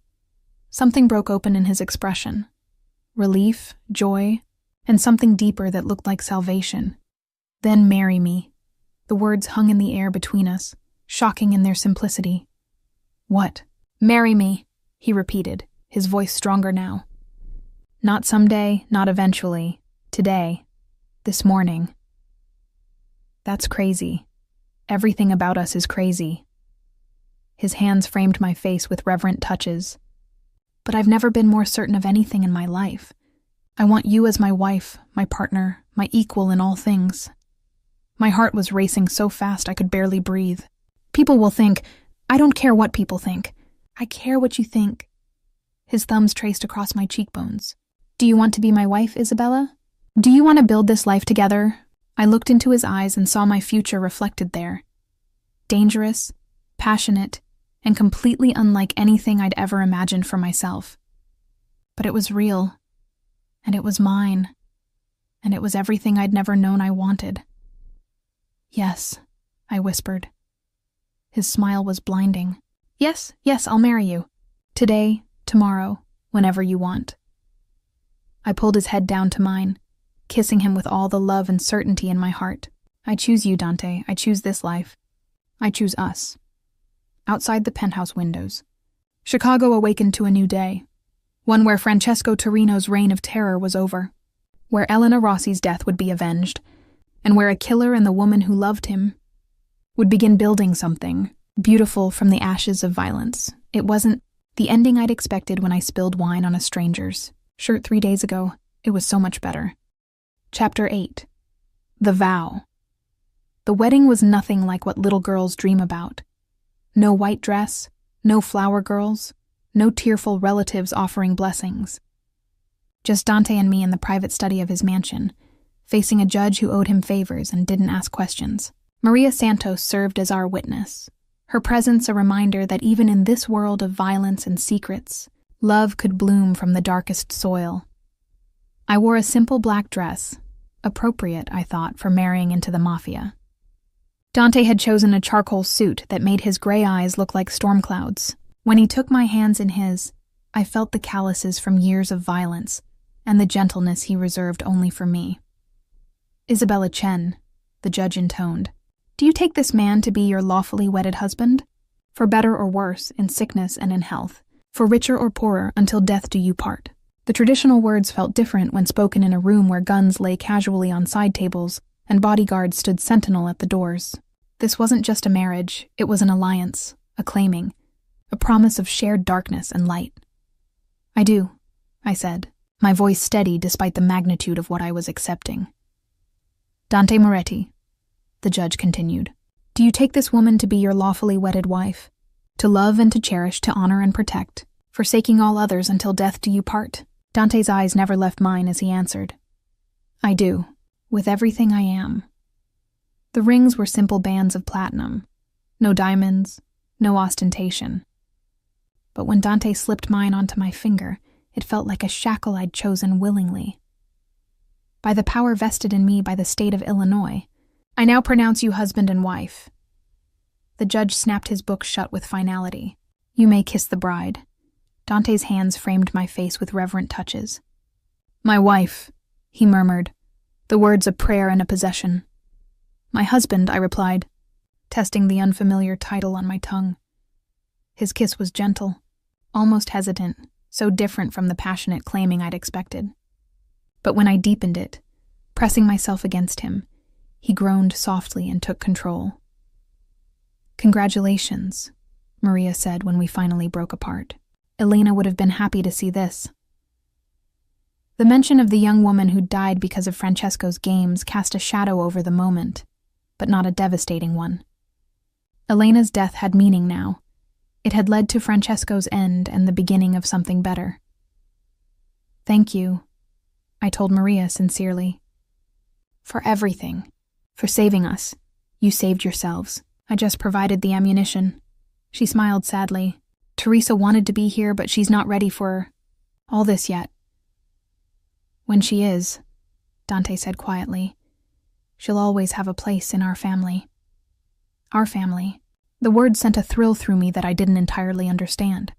Something broke open in his expression. Relief, joy, and something deeper that looked like salvation. Then marry me. The words hung in the air between us, shocking in their simplicity. What? Marry me, he repeated, his voice stronger now. Not someday, not eventually. Today. This morning. That's crazy. Everything about us is crazy. His hands framed my face with reverent touches. But I've never been more certain of anything in my life. I want you as my wife, my partner, my equal in all things. My heart was racing so fast I could barely breathe. People will think, I don't care what people think. I care what you think. His thumbs traced across my cheekbones. Do you want to be my wife, Isabella? Do you want to build this life together? I looked into his eyes and saw my future reflected there. Dangerous, passionate, and completely unlike anything I'd ever imagined for myself. But it was real, and it was mine, and it was everything I'd never known I wanted. Yes, I whispered. His smile was blinding. Yes, I'll marry you. Today, tomorrow, whenever you want. I pulled his head down to mine, kissing him with all the love and certainty in my heart. I choose you, Dante. I choose this life. I choose us. Outside the penthouse windows, Chicago awakened to a new day, one where Francesco Torino's reign of terror was over, where Elena Rossi's death would be avenged, and where a killer and the woman who loved him would begin building something beautiful from the ashes of violence. It wasn't the ending I'd expected when I spilled wine on a stranger's shirt 3 days ago. It was so much better. Chapter 8. The Vow. The wedding was nothing like what little girls dream about. No white dress, no flower girls, no tearful relatives offering blessings. Just Dante and me in the private study of his mansion, facing a judge who owed him favors and didn't ask questions. Maria Santos served as our witness, her presence a reminder that even in this world of violence and secrets, love could bloom from the darkest soil. I wore a simple black dress, appropriate, I thought, for marrying into the Mafia. Dante had chosen a charcoal suit that made his gray eyes look like storm clouds. When he took my hands in his, I felt the calluses from years of violence and the gentleness he reserved only for me. Isabella Chen, the judge intoned, do you take this man to be your lawfully wedded husband? For better or worse, in sickness and in health, for richer or poorer, until death do you part. The traditional words felt different when spoken in a room where guns lay casually on side tables and bodyguards stood sentinel at the doors. This wasn't just a marriage, it was an alliance, a claiming, a promise of shared darkness and light. I do, I said, my voice steady despite the magnitude of what I was accepting. Dante Moretti, the judge continued, do you take this woman to be your lawfully wedded wife, to love and to cherish, to honor and protect, forsaking all others until death do you part? Dante's eyes never left mine as he answered. I do, with everything I am. The rings were simple bands of platinum, no diamonds, no ostentation. But when Dante slipped mine onto my finger, it felt like a shackle I'd chosen willingly. By the power vested in me by the state of Illinois, I now pronounce you husband and wife. The judge snapped his book shut with finality. You may kiss the bride. Dante's hands framed my face with reverent touches. My wife, he murmured, the words a prayer and a possession. My husband, I replied, testing the unfamiliar title on my tongue. His kiss was gentle, almost hesitant, so different from the passionate claiming I'd expected. But when I deepened it, pressing myself against him, he groaned softly and took control. Congratulations, Maria said when we finally broke apart. Elena would have been happy to see this. The mention of the young woman who died because of Francesco's games cast a shadow over the moment, but not a devastating one. Elena's death had meaning now. It had led to Francesco's end and the beginning of something better. Thank you, I told Maria sincerely. For everything. For saving us. You saved yourselves. I just provided the ammunition. She smiled sadly. Teresa wanted to be here, but she's not ready for all this yet. When she is, Dante said quietly, she'll always have a place in our family. Our family. The word sent a thrill through me that I didn't entirely understand.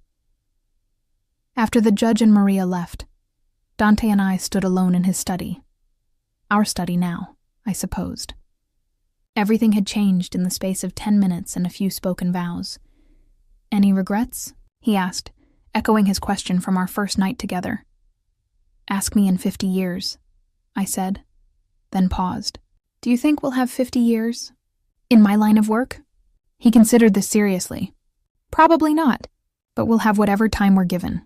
After the judge and Maria left, Dante and I stood alone in his study. Our study now, I supposed. Everything had changed in the space of 10 minutes and a few spoken vows. Any regrets? He asked, echoing his question from our first night together. Ask me in 50 years, I said, then paused. Do you think we'll have 50 years? In my line of work? He considered this seriously. Probably not, but we'll have whatever time we're given,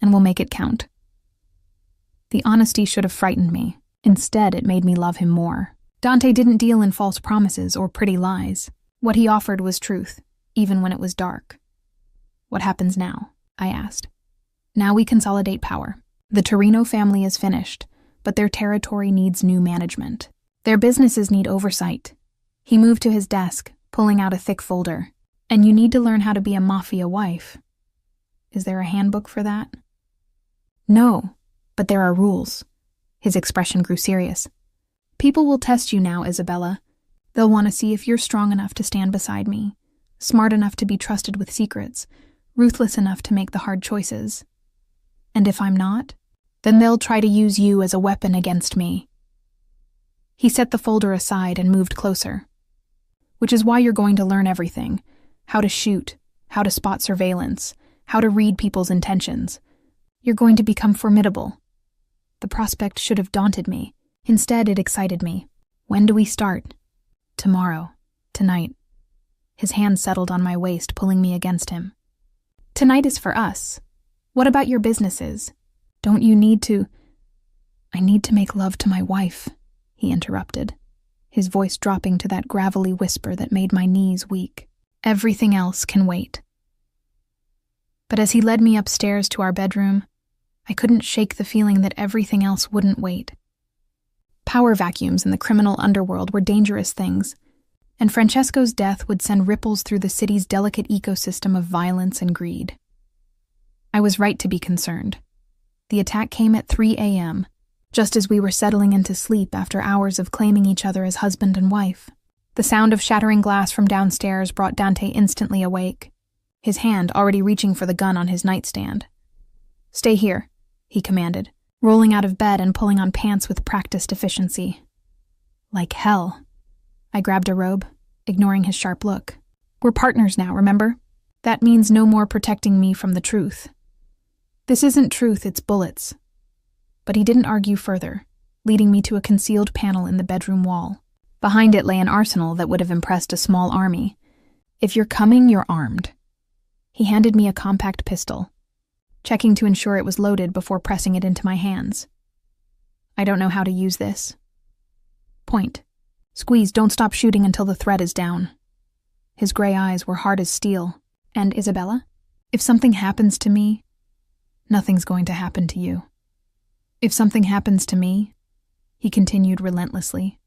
and we'll make it count. The honesty should have frightened me. Instead, it made me love him more. Dante didn't deal in false promises or pretty lies. What he offered was truth, even when it was dark. What happens now? I asked. Now we consolidate power. The Torino family is finished, but their territory needs new management. Their businesses need oversight. He moved to his desk, pulling out a thick folder. And you need to learn how to be a Mafia wife. Is there a handbook for that? No, but there are rules. His expression grew serious. People will test you now, Isabella. They'll want to see if you're strong enough to stand beside me, smart enough to be trusted with secrets, ruthless enough to make the hard choices. And if I'm not, then they'll try to use you as a weapon against me. He set the folder aside and moved closer. Which is why you're going to learn everything. How to shoot, how to spot surveillance, how to read people's intentions. You're going to become formidable. The prospect should have daunted me. Instead, it excited me. When do we start? Tomorrow. Tonight. His hand settled on my waist, pulling me against him. Tonight is for us. What about your businesses? Don't you need to... I need to make love to my wife, he interrupted, his voice dropping to that gravelly whisper that made my knees weak. Everything else can wait. But as he led me upstairs to our bedroom, I couldn't shake the feeling that everything else wouldn't wait. Power vacuums in the criminal underworld were dangerous things, and Francesco's death would send ripples through the city's delicate ecosystem of violence and greed. I was right to be concerned. The attack came at 3 a.m., just as we were settling into sleep after hours of claiming each other as husband and wife. The sound of shattering glass from downstairs brought Dante instantly awake, his hand already reaching for the gun on his nightstand. Stay here, he commanded, rolling out of bed and pulling on pants with practiced efficiency. Like hell. I grabbed a robe, ignoring his sharp look. We're partners now, remember? That means no more protecting me from the truth. This isn't truth, it's bullets. But he didn't argue further, leading me to a concealed panel in the bedroom wall. Behind it lay an arsenal that would have impressed a small army. If you're coming, you're armed. He handed me a compact pistol, checking to ensure it was loaded before pressing it into my hands. I don't know how to use this. Point. Squeeze, don't stop shooting until the threat is down. His gray eyes were hard as steel. And Isabella, if something happens to me, nothing's going to happen to you. If something happens to me, he continued relentlessly,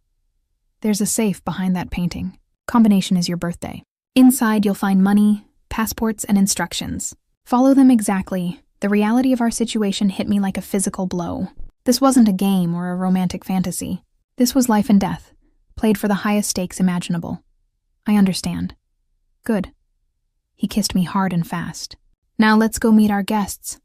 there's a safe behind that painting. Combination is your birthday. Inside, you'll find money, passports, and instructions. Follow them exactly. The reality of our situation hit me like a physical blow. This wasn't a game or a romantic fantasy. This was life and death, played for the highest stakes imaginable. I understand. Good. He kissed me hard and fast. Now let's go meet our guests.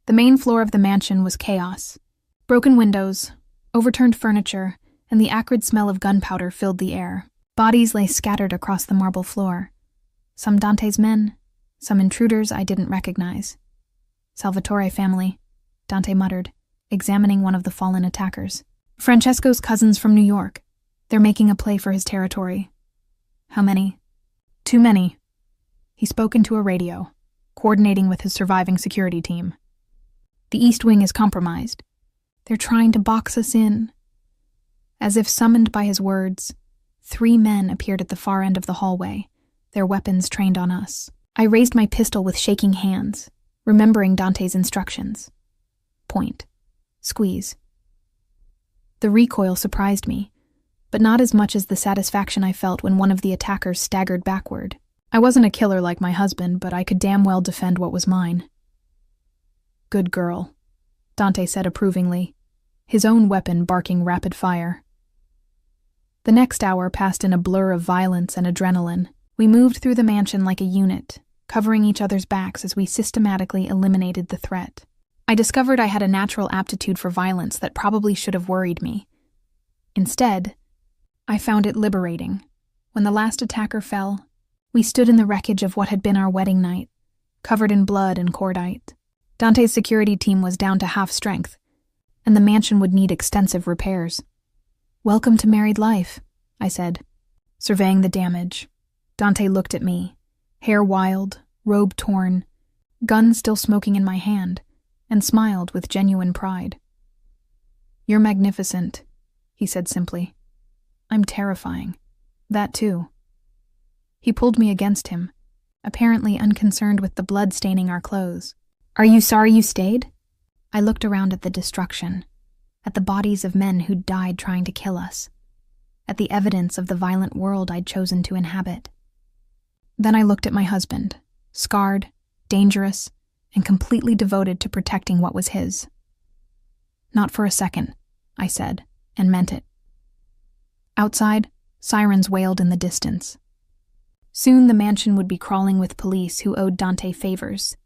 The main floor of the mansion was chaos. Broken windows, overturned furniture, and the acrid smell of gunpowder filled the air. Bodies lay scattered across the marble floor. Some Dante's men, some intruders I didn't recognize. Salvatore family, Dante muttered, examining one of the fallen attackers. Francesco's cousins from New York. They're making a play for his territory. How many? Too many. He spoke into a radio, coordinating with his surviving security team. The East Wing is compromised. They're trying to box us in. As if summoned by his words, 3 men appeared at the far end of the hallway, their weapons trained on us. I raised my pistol with shaking hands, remembering Dante's instructions. Point. Squeeze. The recoil surprised me, but not as much as the satisfaction I felt when one of the attackers staggered backward. I wasn't a killer like my husband, but I could damn well defend what was mine. Good girl, Dante said approvingly, his own weapon barking rapid fire. The next hour passed in a blur of violence and adrenaline. We moved through the mansion like a unit, covering each other's backs as we systematically eliminated the threat. I discovered I had a natural aptitude for violence that probably should have worried me. Instead, I found it liberating. When the last attacker fell, we stood in the wreckage of what had been our wedding night, covered in blood and cordite. Dante's security team was down to half strength, and the mansion would need extensive repairs. Welcome to married life, I said, surveying the damage. Dante looked at me, hair wild, robe torn, gun still smoking in my hand, and smiled with genuine pride. "You're magnificent," he said simply. "I'm terrifying. That too." He pulled me against him, apparently unconcerned with the blood staining our clothes. "Are you sorry you stayed?" I looked around at the destruction, at the bodies of men who'd died trying to kill us, at the evidence of the violent world I'd chosen to inhabit. Then I looked at my husband, scarred, dangerous, and completely devoted to protecting what was his. "Not for a second," I said, and meant it. Outside, sirens wailed in the distance. Soon the mansion would be crawling with police who owed Dante favors,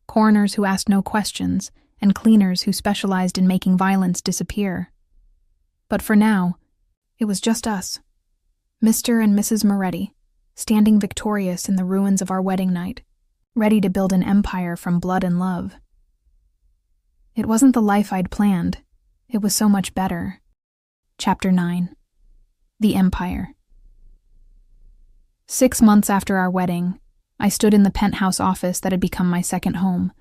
coroners who asked no questions, and cleaners who specialized in making violence disappear. But for now, it was just us, Mr. and Mrs. Moretti, standing victorious in the ruins of our wedding night, ready to build an empire from blood and love. It wasn't the life I'd planned. It was so much better. Chapter 9. The Empire. 6 months after our wedding, I stood in the penthouse office that had become my second home,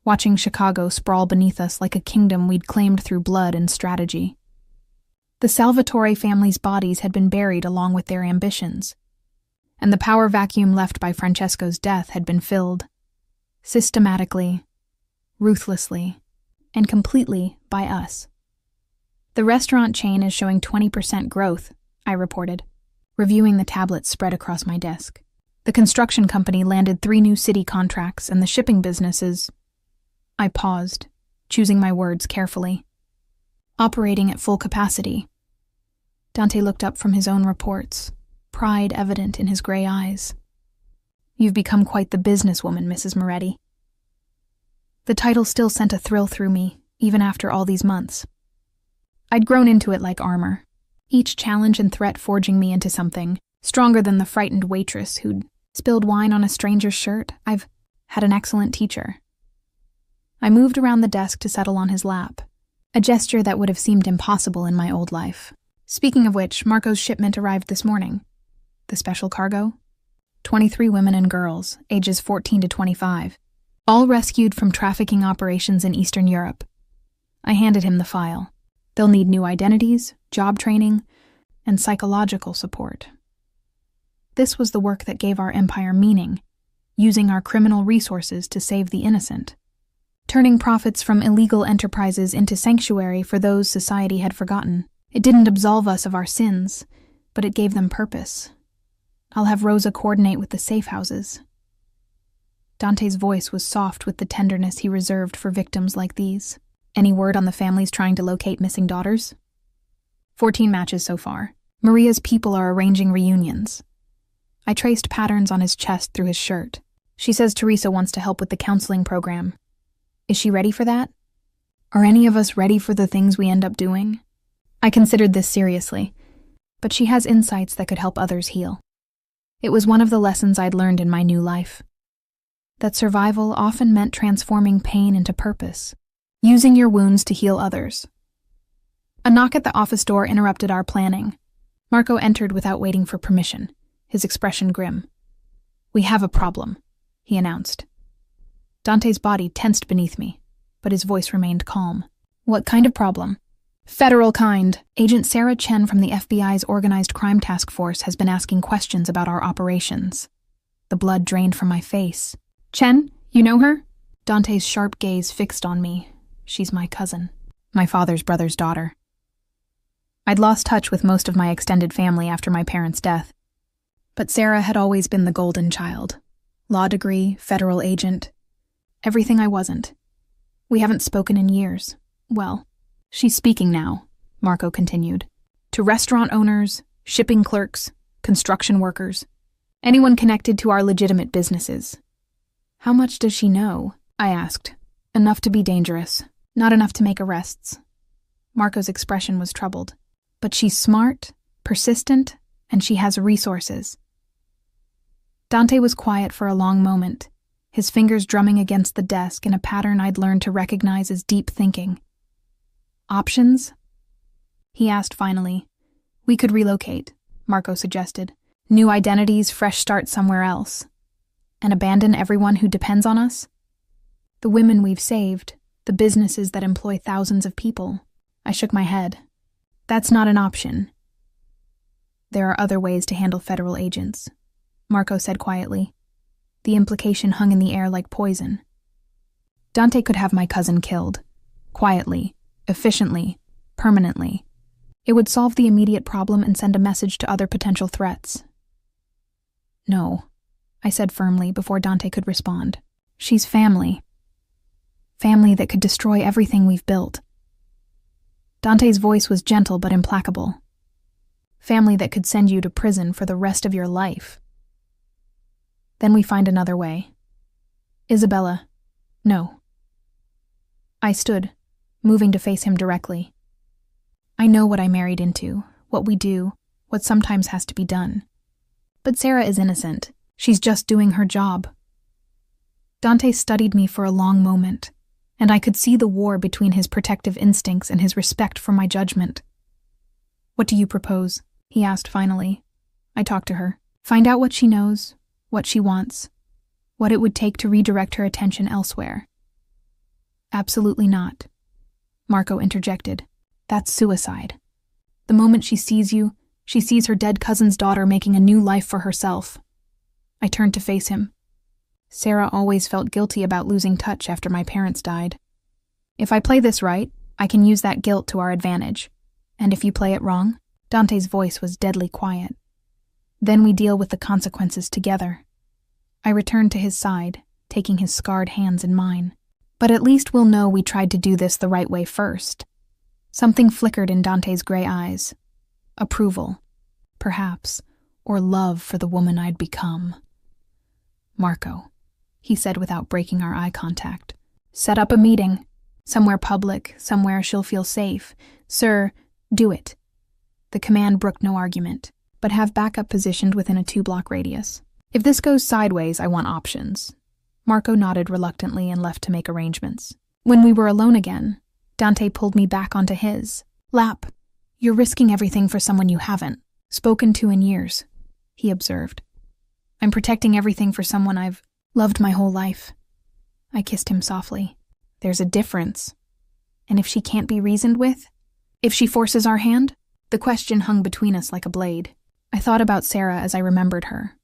watching Chicago sprawl beneath us like a kingdom we'd claimed through blood and strategy. The Salvatore family's bodies had been buried along with their ambitions, and the power vacuum left by Francesco's death had been filled, systematically, ruthlessly, and completely by us. "The restaurant chain is showing 20% growth," I reported, reviewing the tablets spread across my desk. "The construction company landed 3 new city contracts, and the shipping business is—" I paused, choosing my words carefully. "Operating at full capacity." Dante looked up from his own reports, pride evident in his gray eyes. "You've become quite the businesswoman, Mrs. Moretti." The title still sent a thrill through me, even after all these months. I'd grown into it like armor, each challenge and threat forging me into something stronger than the frightened waitress who'd spilled wine on a stranger's shirt. I've had an excellent teacher. I moved around the desk to settle on his lap, a gesture that would have seemed impossible in my old life. Speaking of which, Marco's shipment arrived this morning. The special cargo? 23 women and girls, ages 14 to 25, all rescued from trafficking operations in Eastern Europe. I handed him the file. They'll need new identities, job training, and psychological support. This was the work that gave our empire meaning, using our criminal resources to save the innocent, turning profits from illegal enterprises into sanctuary for those society had forgotten. It didn't absolve us of our sins, but it gave them purpose. I'll have Rosa coordinate with the safe houses. Dante's voice was soft with the tenderness he reserved for victims like these. "Any word on the families trying to locate missing daughters?" 14 matches so far. Maria's people are arranging reunions. I traced patterns on his chest through his shirt. She says Teresa wants to help with the counseling program. Is she ready for that? Are any of us ready for the things we end up doing? I considered this seriously, but she has insights that could help others heal. It was one of the lessons I'd learned in my new life. That survival often meant transforming pain into purpose, using your wounds to heal others. A knock at the office door interrupted our planning. Marco entered without waiting for permission, his expression grim. "We have a problem," he announced. Dante's body tensed beneath me, but his voice remained calm. "What kind of problem?" "Federal kind. Agent Sarah Chen from the FBI's Organized Crime Task Force has been asking questions about our operations." The blood drained from my face. "Chen, you know her?" Dante's sharp gaze fixed on me. "She's my cousin. My father's brother's daughter." I'd lost touch with most of my extended family after my parents' death. But Sarah had always been the golden child. Law degree, federal agent. Everything I wasn't. We haven't spoken in years. Well, she's speaking now, Marco continued. To restaurant owners, shipping clerks, construction workers, anyone connected to our legitimate businesses. "How much does she know?" I asked. "Enough to be dangerous, not enough to make arrests." Marco's expression was troubled. "But she's smart, persistent, and she has resources." Dante was quiet for a long moment, his fingers drumming against the desk in a pattern I'd learned to recognize as deep thinking. "Options?" he asked finally. "We could relocate," Marco suggested. "New identities, fresh start somewhere else. And abandon everyone who depends on us? The women we've saved, The businesses that employ thousands of people. I shook my head. That's not an option. There are other ways to handle federal agents, Marco said quietly. The implication hung in the air like poison. Dante could have my cousin killed. Quietly, efficiently, permanently. It would solve the immediate problem and send a message to other potential threats. No, I said firmly before Dante could respond. She's family. Family that could destroy everything we've built. Dante's voice was gentle but implacable. Family that could send you to prison for the rest of your life. Then we find another way. Isabella, no. I stood, moving to face him directly. I know what I married into, what we do, what sometimes has to be done. But Sarah is innocent. She's just doing her job. Dante studied me for a long moment, and I could see the war between his protective instincts and his respect for my judgment. What do you propose? He asked finally. I talked to her. Find out what she knows, what she wants, what it would take to redirect her attention elsewhere. Absolutely not. Marco interjected. That's suicide. The moment she sees you, she sees her dead cousin's daughter making a new life for herself. I turned to face him. Sarah always felt guilty about losing touch after my parents died. If I play this right, I can use that guilt to our advantage. And if you play it wrong, Dante's voice was deadly quiet. Then we deal with the consequences together. I returned to his side, taking his scarred hands in mine. But at least we'll know we tried to do this the right way first. Something flickered in Dante's gray eyes. Approval, perhaps, or love for the woman I'd become. Marco, he said without breaking our eye contact. Set up a meeting. Somewhere public, somewhere she'll feel safe. Sir, do it. The command brooked no argument, but have backup positioned within a 2-block radius. If this goes sideways, I want options. Marco nodded reluctantly and left to make arrangements. When we were alone again, Dante pulled me back onto his lap. You're risking everything for someone you haven't spoken to in years, he observed. I'm protecting everything for someone I've loved my whole life. I kissed him softly. There's a difference. And if she can't be reasoned with? If she forces our hand? The question hung between us like a blade. I thought about Sarah as I remembered her.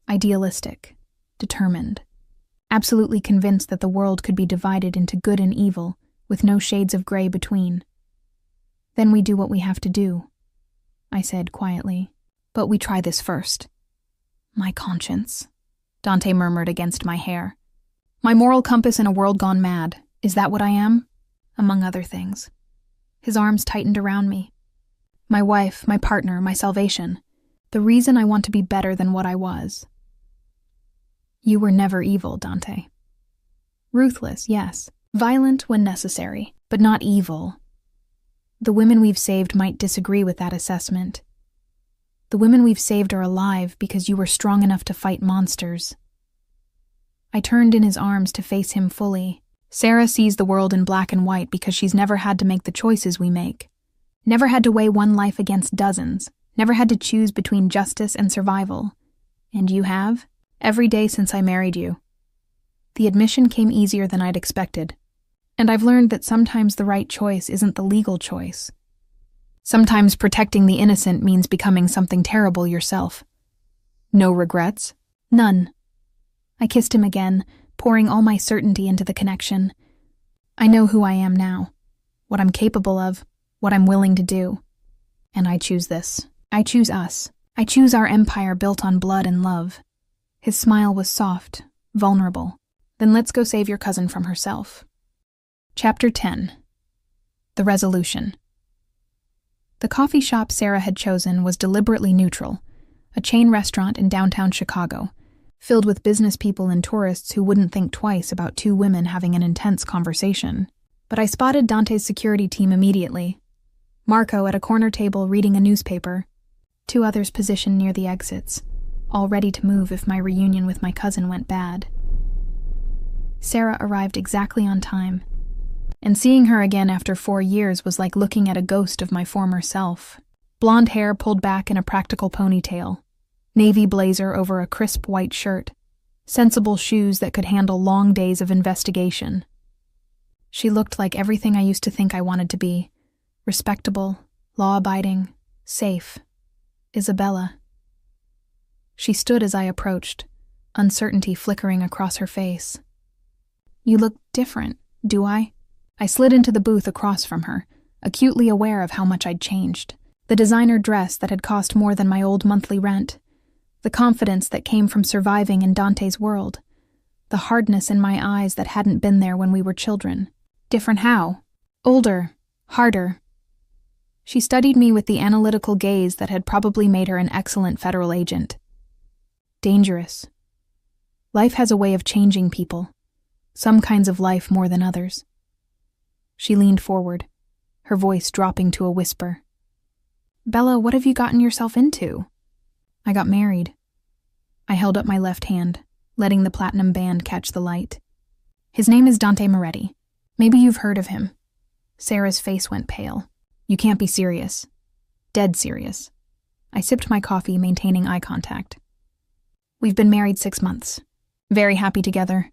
Idealistic, determined, absolutely convinced that the world could be divided into good and evil, with no shades of gray between. Then we do what we have to do, I said quietly. But we try this first. My conscience, Dante murmured against my hair. My moral compass in a world gone mad. Is that what I am? Among other things. His arms tightened around me. My wife, my partner, my salvation. The reason I want to be better than what I was. You were never evil, Dante. Ruthless, yes. Violent when necessary, but not evil. The women we've saved might disagree with that assessment. The women we've saved are alive because you were strong enough to fight monsters. I turned in his arms to face him fully. Sarah sees the world in black and white because she's never had to make the choices we make. Never had to weigh one life against dozens. Never had to choose between justice and survival. And you have? Every day since I married you. The admission came easier than I'd expected. And I've learned that sometimes the right choice isn't the legal choice. Sometimes protecting the innocent means becoming something terrible yourself. No regrets? None. I kissed him again, pouring all my certainty into the connection. I know who I am now, what I'm capable of, what I'm willing to do. And I choose this. I choose us. I choose our empire built on blood and love. His smile was soft, vulnerable. Then let's go save your cousin from herself. Chapter 10. The Resolution. The coffee shop Sarah had chosen was deliberately neutral, a chain restaurant in downtown Chicago, filled with business people and tourists who wouldn't think twice about two women having an intense conversation. But I spotted Dante's security team immediately. Marco at a corner table reading a newspaper, 2 others positioned near the exits, all ready to move if my reunion with my cousin went bad. Sarah arrived exactly on time, and seeing her again after 4 years was like looking at a ghost of my former self. Blonde hair pulled back in a practical ponytail, navy blazer over a crisp white shirt, sensible shoes that could handle long days of investigation. She looked like everything I used to think I wanted to be. Respectable, law-abiding, safe. Isabella. She stood as I approached, uncertainty flickering across her face. You look different, do I? I slid into the booth across from her, acutely aware of how much I'd changed. The designer dress that had cost more than my old monthly rent. The confidence that came from surviving in Dante's world. The hardness in my eyes that hadn't been there when we were children. Different how? Older. Harder. She studied me with the analytical gaze that had probably made her an excellent federal agent. Dangerous. Life has a way of changing people. Some kinds of life more than others. She leaned forward, her voice dropping to a whisper. Bella, what have you gotten yourself into? I got married. I held up my left hand, letting the platinum band catch the light. His name is Dante Moretti. Maybe you've heard of him. Sarah's face went pale. You can't be serious. Dead serious. I sipped my coffee, maintaining eye contact. We've been married 6 months. Very happy together.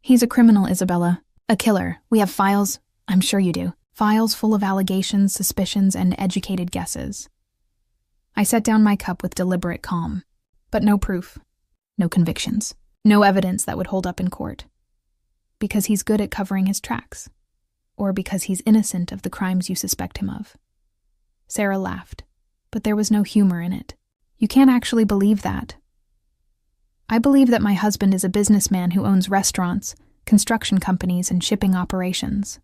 He's a criminal, Isabella. A killer. We have files. I'm sure you do. Files full of allegations, suspicions, and educated guesses. I set down my cup with deliberate calm. But no proof. No convictions. No evidence that would hold up in court. Because he's good at covering his tracks. Or because he's innocent of the crimes you suspect him of. Sarah laughed, but there was no humor in it. You can't actually believe that. I believe that my husband is a businessman who owns restaurants, construction companies, and shipping operations.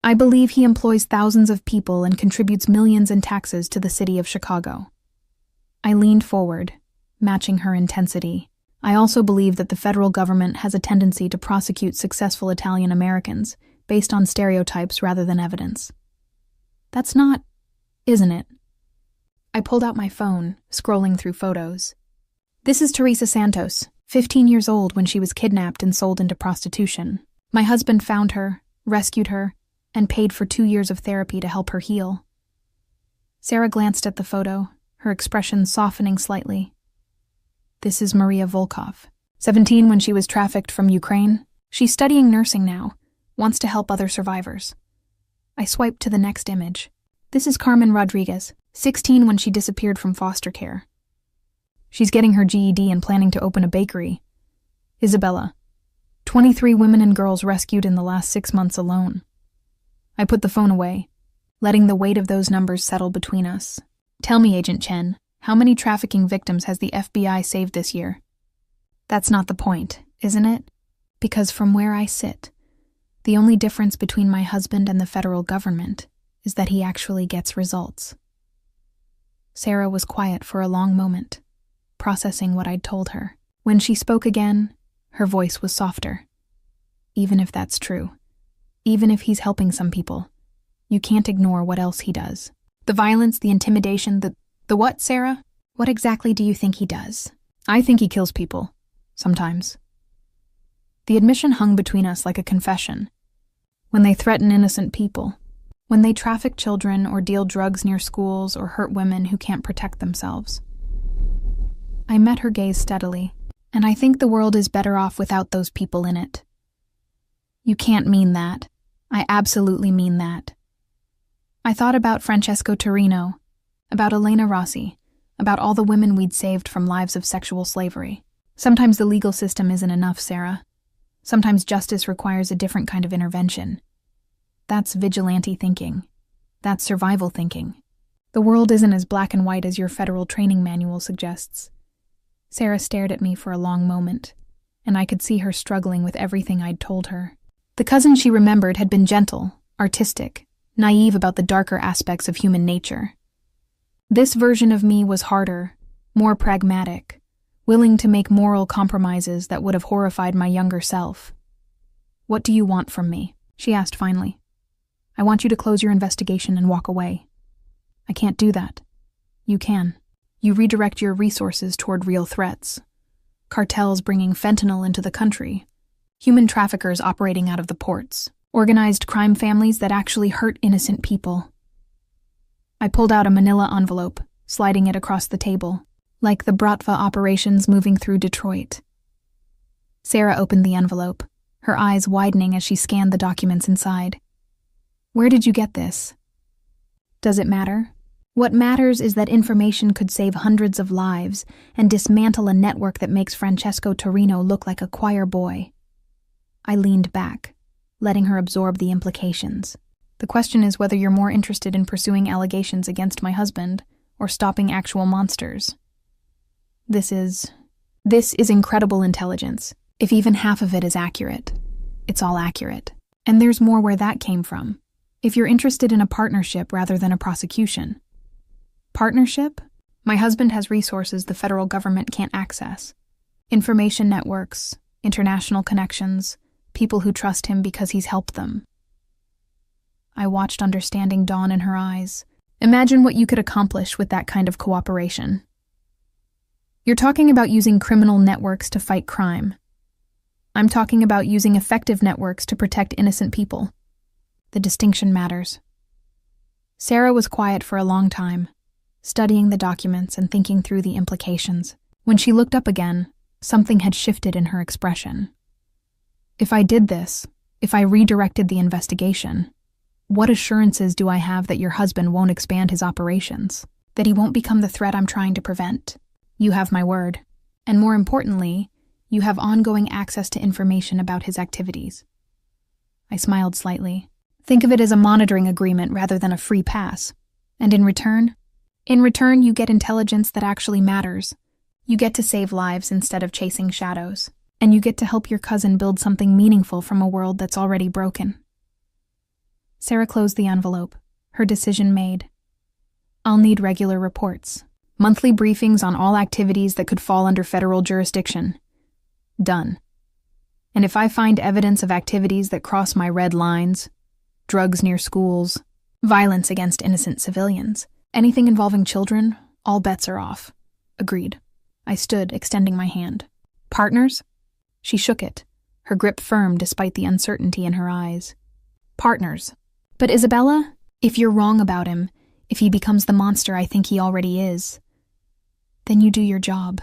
I believe he employs thousands of people and contributes millions in taxes to the city of Chicago. I leaned forward, matching her intensity. I also believe that the federal government has a tendency to prosecute successful Italian Americans based on stereotypes rather than evidence. That's not, isn't it? I pulled out my phone, scrolling through photos. This is Teresa Santos, 15 years old when she was kidnapped and sold into prostitution. My husband found her, rescued her, and paid for 2 years of therapy to help her heal. Sarah glanced at the photo, her expression softening slightly. This is Maria Volkov, 17 when she was trafficked from Ukraine. She's studying nursing now, wants to help other survivors. I swiped to the next image. This is Carmen Rodriguez, 16 when she disappeared from foster care. She's getting her GED and planning to open a bakery. Isabella, 23 women and girls rescued in the last 6 months alone. I put the phone away, letting the weight of those numbers settle between us. Tell me, Agent Chen, how many trafficking victims has the FBI saved this year? That's not the point, isn't it? Because from where I sit, the only difference between my husband and the federal government is that he actually gets results. Sarah was quiet for a long moment, processing what I'd told her. When she spoke again, her voice was softer. Even if that's true, even if he's helping some people, you can't ignore what else he does. The violence, the intimidation, the what, Sarah? What exactly do you think he does? I think he kills people. Sometimes. The admission hung between us like a confession. When they threaten innocent people, when they traffic children or deal drugs near schools or hurt women who can't protect themselves. I met her gaze steadily, and I think the world is better off without those people in it. You can't mean that. I absolutely mean that. I thought about Francesco Torino, about Elena Rossi, about all the women we'd saved from lives of sexual slavery. Sometimes the legal system isn't enough, Sarah. Sometimes justice requires a different kind of intervention. That's vigilante thinking. That's survival thinking. The world isn't as black and white as your federal training manual suggests. Sarah stared at me for a long moment, and I could see her struggling with everything I'd told her. The cousin she remembered had been gentle, artistic, naive about the darker aspects of human nature. This version of me was harder, more pragmatic, willing to make moral compromises that would have horrified my younger self. What do you want from me? She asked finally. I want you to close your investigation and walk away. I can't do that. You can. You redirect your resources toward real threats. Cartels bringing fentanyl into the country. Human traffickers operating out of the ports. Organized crime families that actually hurt innocent people. I pulled out a manila envelope, sliding it across the table, like the Bratva operations moving through Detroit. Sarah opened the envelope, her eyes widening as she scanned the documents inside. "Where did you get this?" "Does it matter? What matters is that information could save hundreds of lives and dismantle a network that makes Francesco Torino look like a choir boy." I leaned back, letting her absorb the implications. "The question is whether you're more interested in pursuing allegations against my husband or stopping actual monsters. This is incredible intelligence. If even half of it is accurate, it's all accurate. And there's more where that came from. If you're interested in a partnership rather than a prosecution." "Partnership? My husband has resources the federal government can't access. Information networks, international connections, people who trust him because he's helped them." I watched understanding dawn in her eyes. "Imagine what you could accomplish with that kind of cooperation." "You're talking about using criminal networks to fight crime. I'm talking about using effective networks to protect innocent people. The distinction matters." Sarah was quiet for a long time, studying the documents and thinking through the implications. When she looked up again, something had shifted in her expression. "If I did this, if I redirected the investigation, what assurances do I have that your husband won't expand his operations? That he won't become the threat I'm trying to prevent? You have my word. And more importantly, you have ongoing access to information about his activities." I smiled slightly. "Think of it as a monitoring agreement rather than a free pass. And in return, you get intelligence that actually matters. You get to save lives instead of chasing shadows. And you get to help your cousin build something meaningful from a world that's already broken." Sarah closed the envelope, her decision made. "I'll need regular reports. Monthly briefings on all activities that could fall under federal jurisdiction. Done. And if I find evidence of activities that cross my red lines, drugs near schools, violence against innocent civilians, anything involving children, all bets are off." Agreed. I stood, extending my hand. "Partners?" She shook it, her grip firm despite the uncertainty in her eyes. "Partners. But Isabella, if you're wrong about him, if he becomes the monster I think he already is, then you do your job."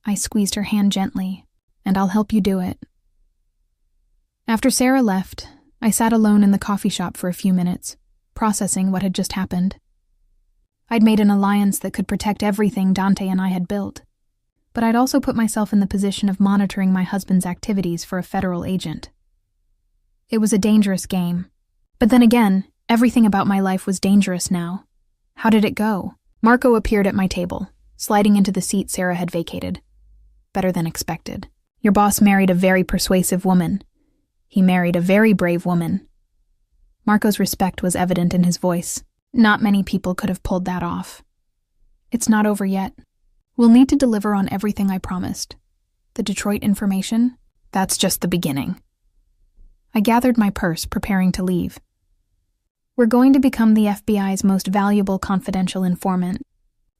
I squeezed her hand gently, "and I'll help you do it." After Sarah left, I sat alone in the coffee shop for a few minutes, processing what had just happened. I'd made an alliance that could protect everything Dante and I had built, but I'd also put myself in the position of monitoring my husband's activities for a federal agent. It was a dangerous game. But then again, everything about my life was dangerous now. How did it go? Marco appeared at my table, sliding into the seat Sarah had vacated. Better than expected. "Your boss married a very persuasive woman. He married a very brave woman." Marco's respect was evident in his voice. Not many people could have pulled that off. "It's not over yet. We'll need to deliver on everything I promised. The Detroit information? That's just the beginning." I gathered my purse, preparing to leave. "We're going to become the FBI's most valuable confidential informant,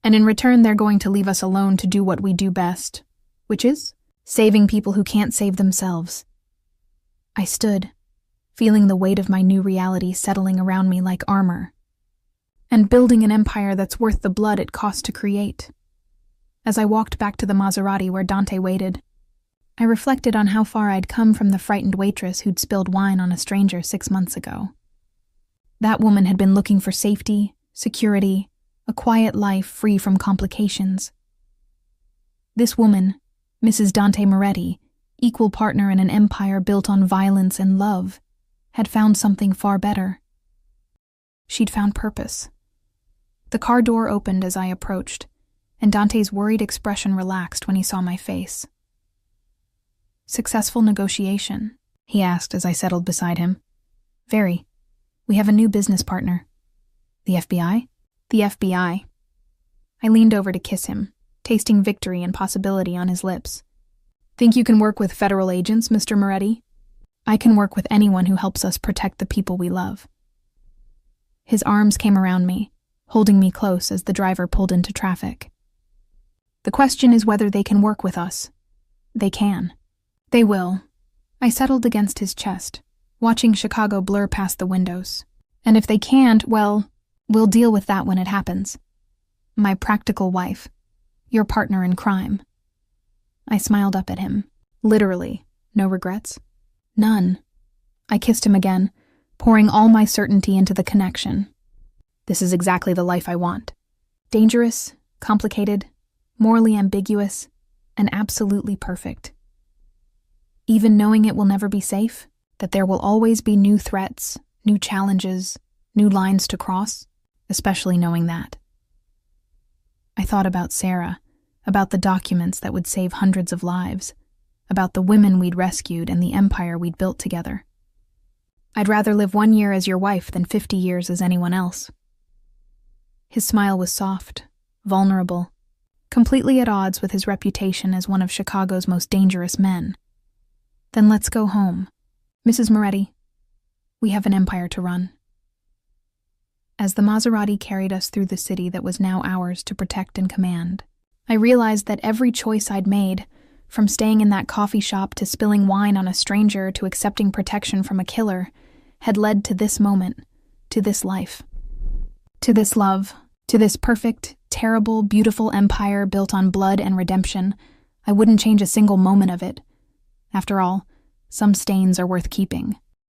and in return they're going to leave us alone to do what we do best, which is saving people who can't save themselves." I stood, feeling the weight of my new reality settling around me like armor, and building an empire that's worth the blood it cost to create. As I walked back to the Maserati where Dante waited, I reflected on how far I'd come from the frightened waitress who'd spilled wine on a stranger 6 months ago. That woman had been looking for safety, security, a quiet life free from complications. This woman, Mrs. Dante Moretti, equal partner in an empire built on violence and love, had found something far better. She'd found purpose. The car door opened as I approached, and Dante's worried expression relaxed when he saw my face. "Successful negotiation?" he asked as I settled beside him. "Very. We have a new business partner." "The FBI?" "The FBI." I leaned over to kiss him, tasting victory and possibility on his lips. "Think you can work with federal agents, Mr. Moretti?" "I can work with anyone who helps us protect the people we love." His arms came around me, holding me close as the driver pulled into traffic. "The question is whether they can work with us." "They can." "They will." I settled against his chest, watching Chicago blur past the windows. "And if they can't, well, we'll deal with that when it happens. My practical wife, your partner in crime." I smiled up at him. "Literally, no regrets?" None. I kissed him again, pouring all my certainty into the connection. This is exactly the life I want. Dangerous, complicated, morally ambiguous, and absolutely perfect. Even knowing it will never be safe, that there will always be new threats, new challenges, new lines to cross, especially knowing that. I thought about Sarah, about the documents that would save hundreds of lives, about the women we'd rescued and the empire we'd built together. I'd rather live 1 year as your wife than 50 years as anyone else. His smile was soft, vulnerable, completely at odds with his reputation as one of Chicago's most dangerous men. Then let's go home. Mrs. Moretti, we have an empire to run. As the Maserati carried us through the city that was now ours to protect and command, I realized that every choice I'd made, from staying in that coffee shop to spilling wine on a stranger to accepting protection from a killer, had led to this moment, to this life, to this love, to this perfect, terrible, beautiful empire built on blood and redemption. I wouldn't change a single moment of it. After all, some stains are worth keeping.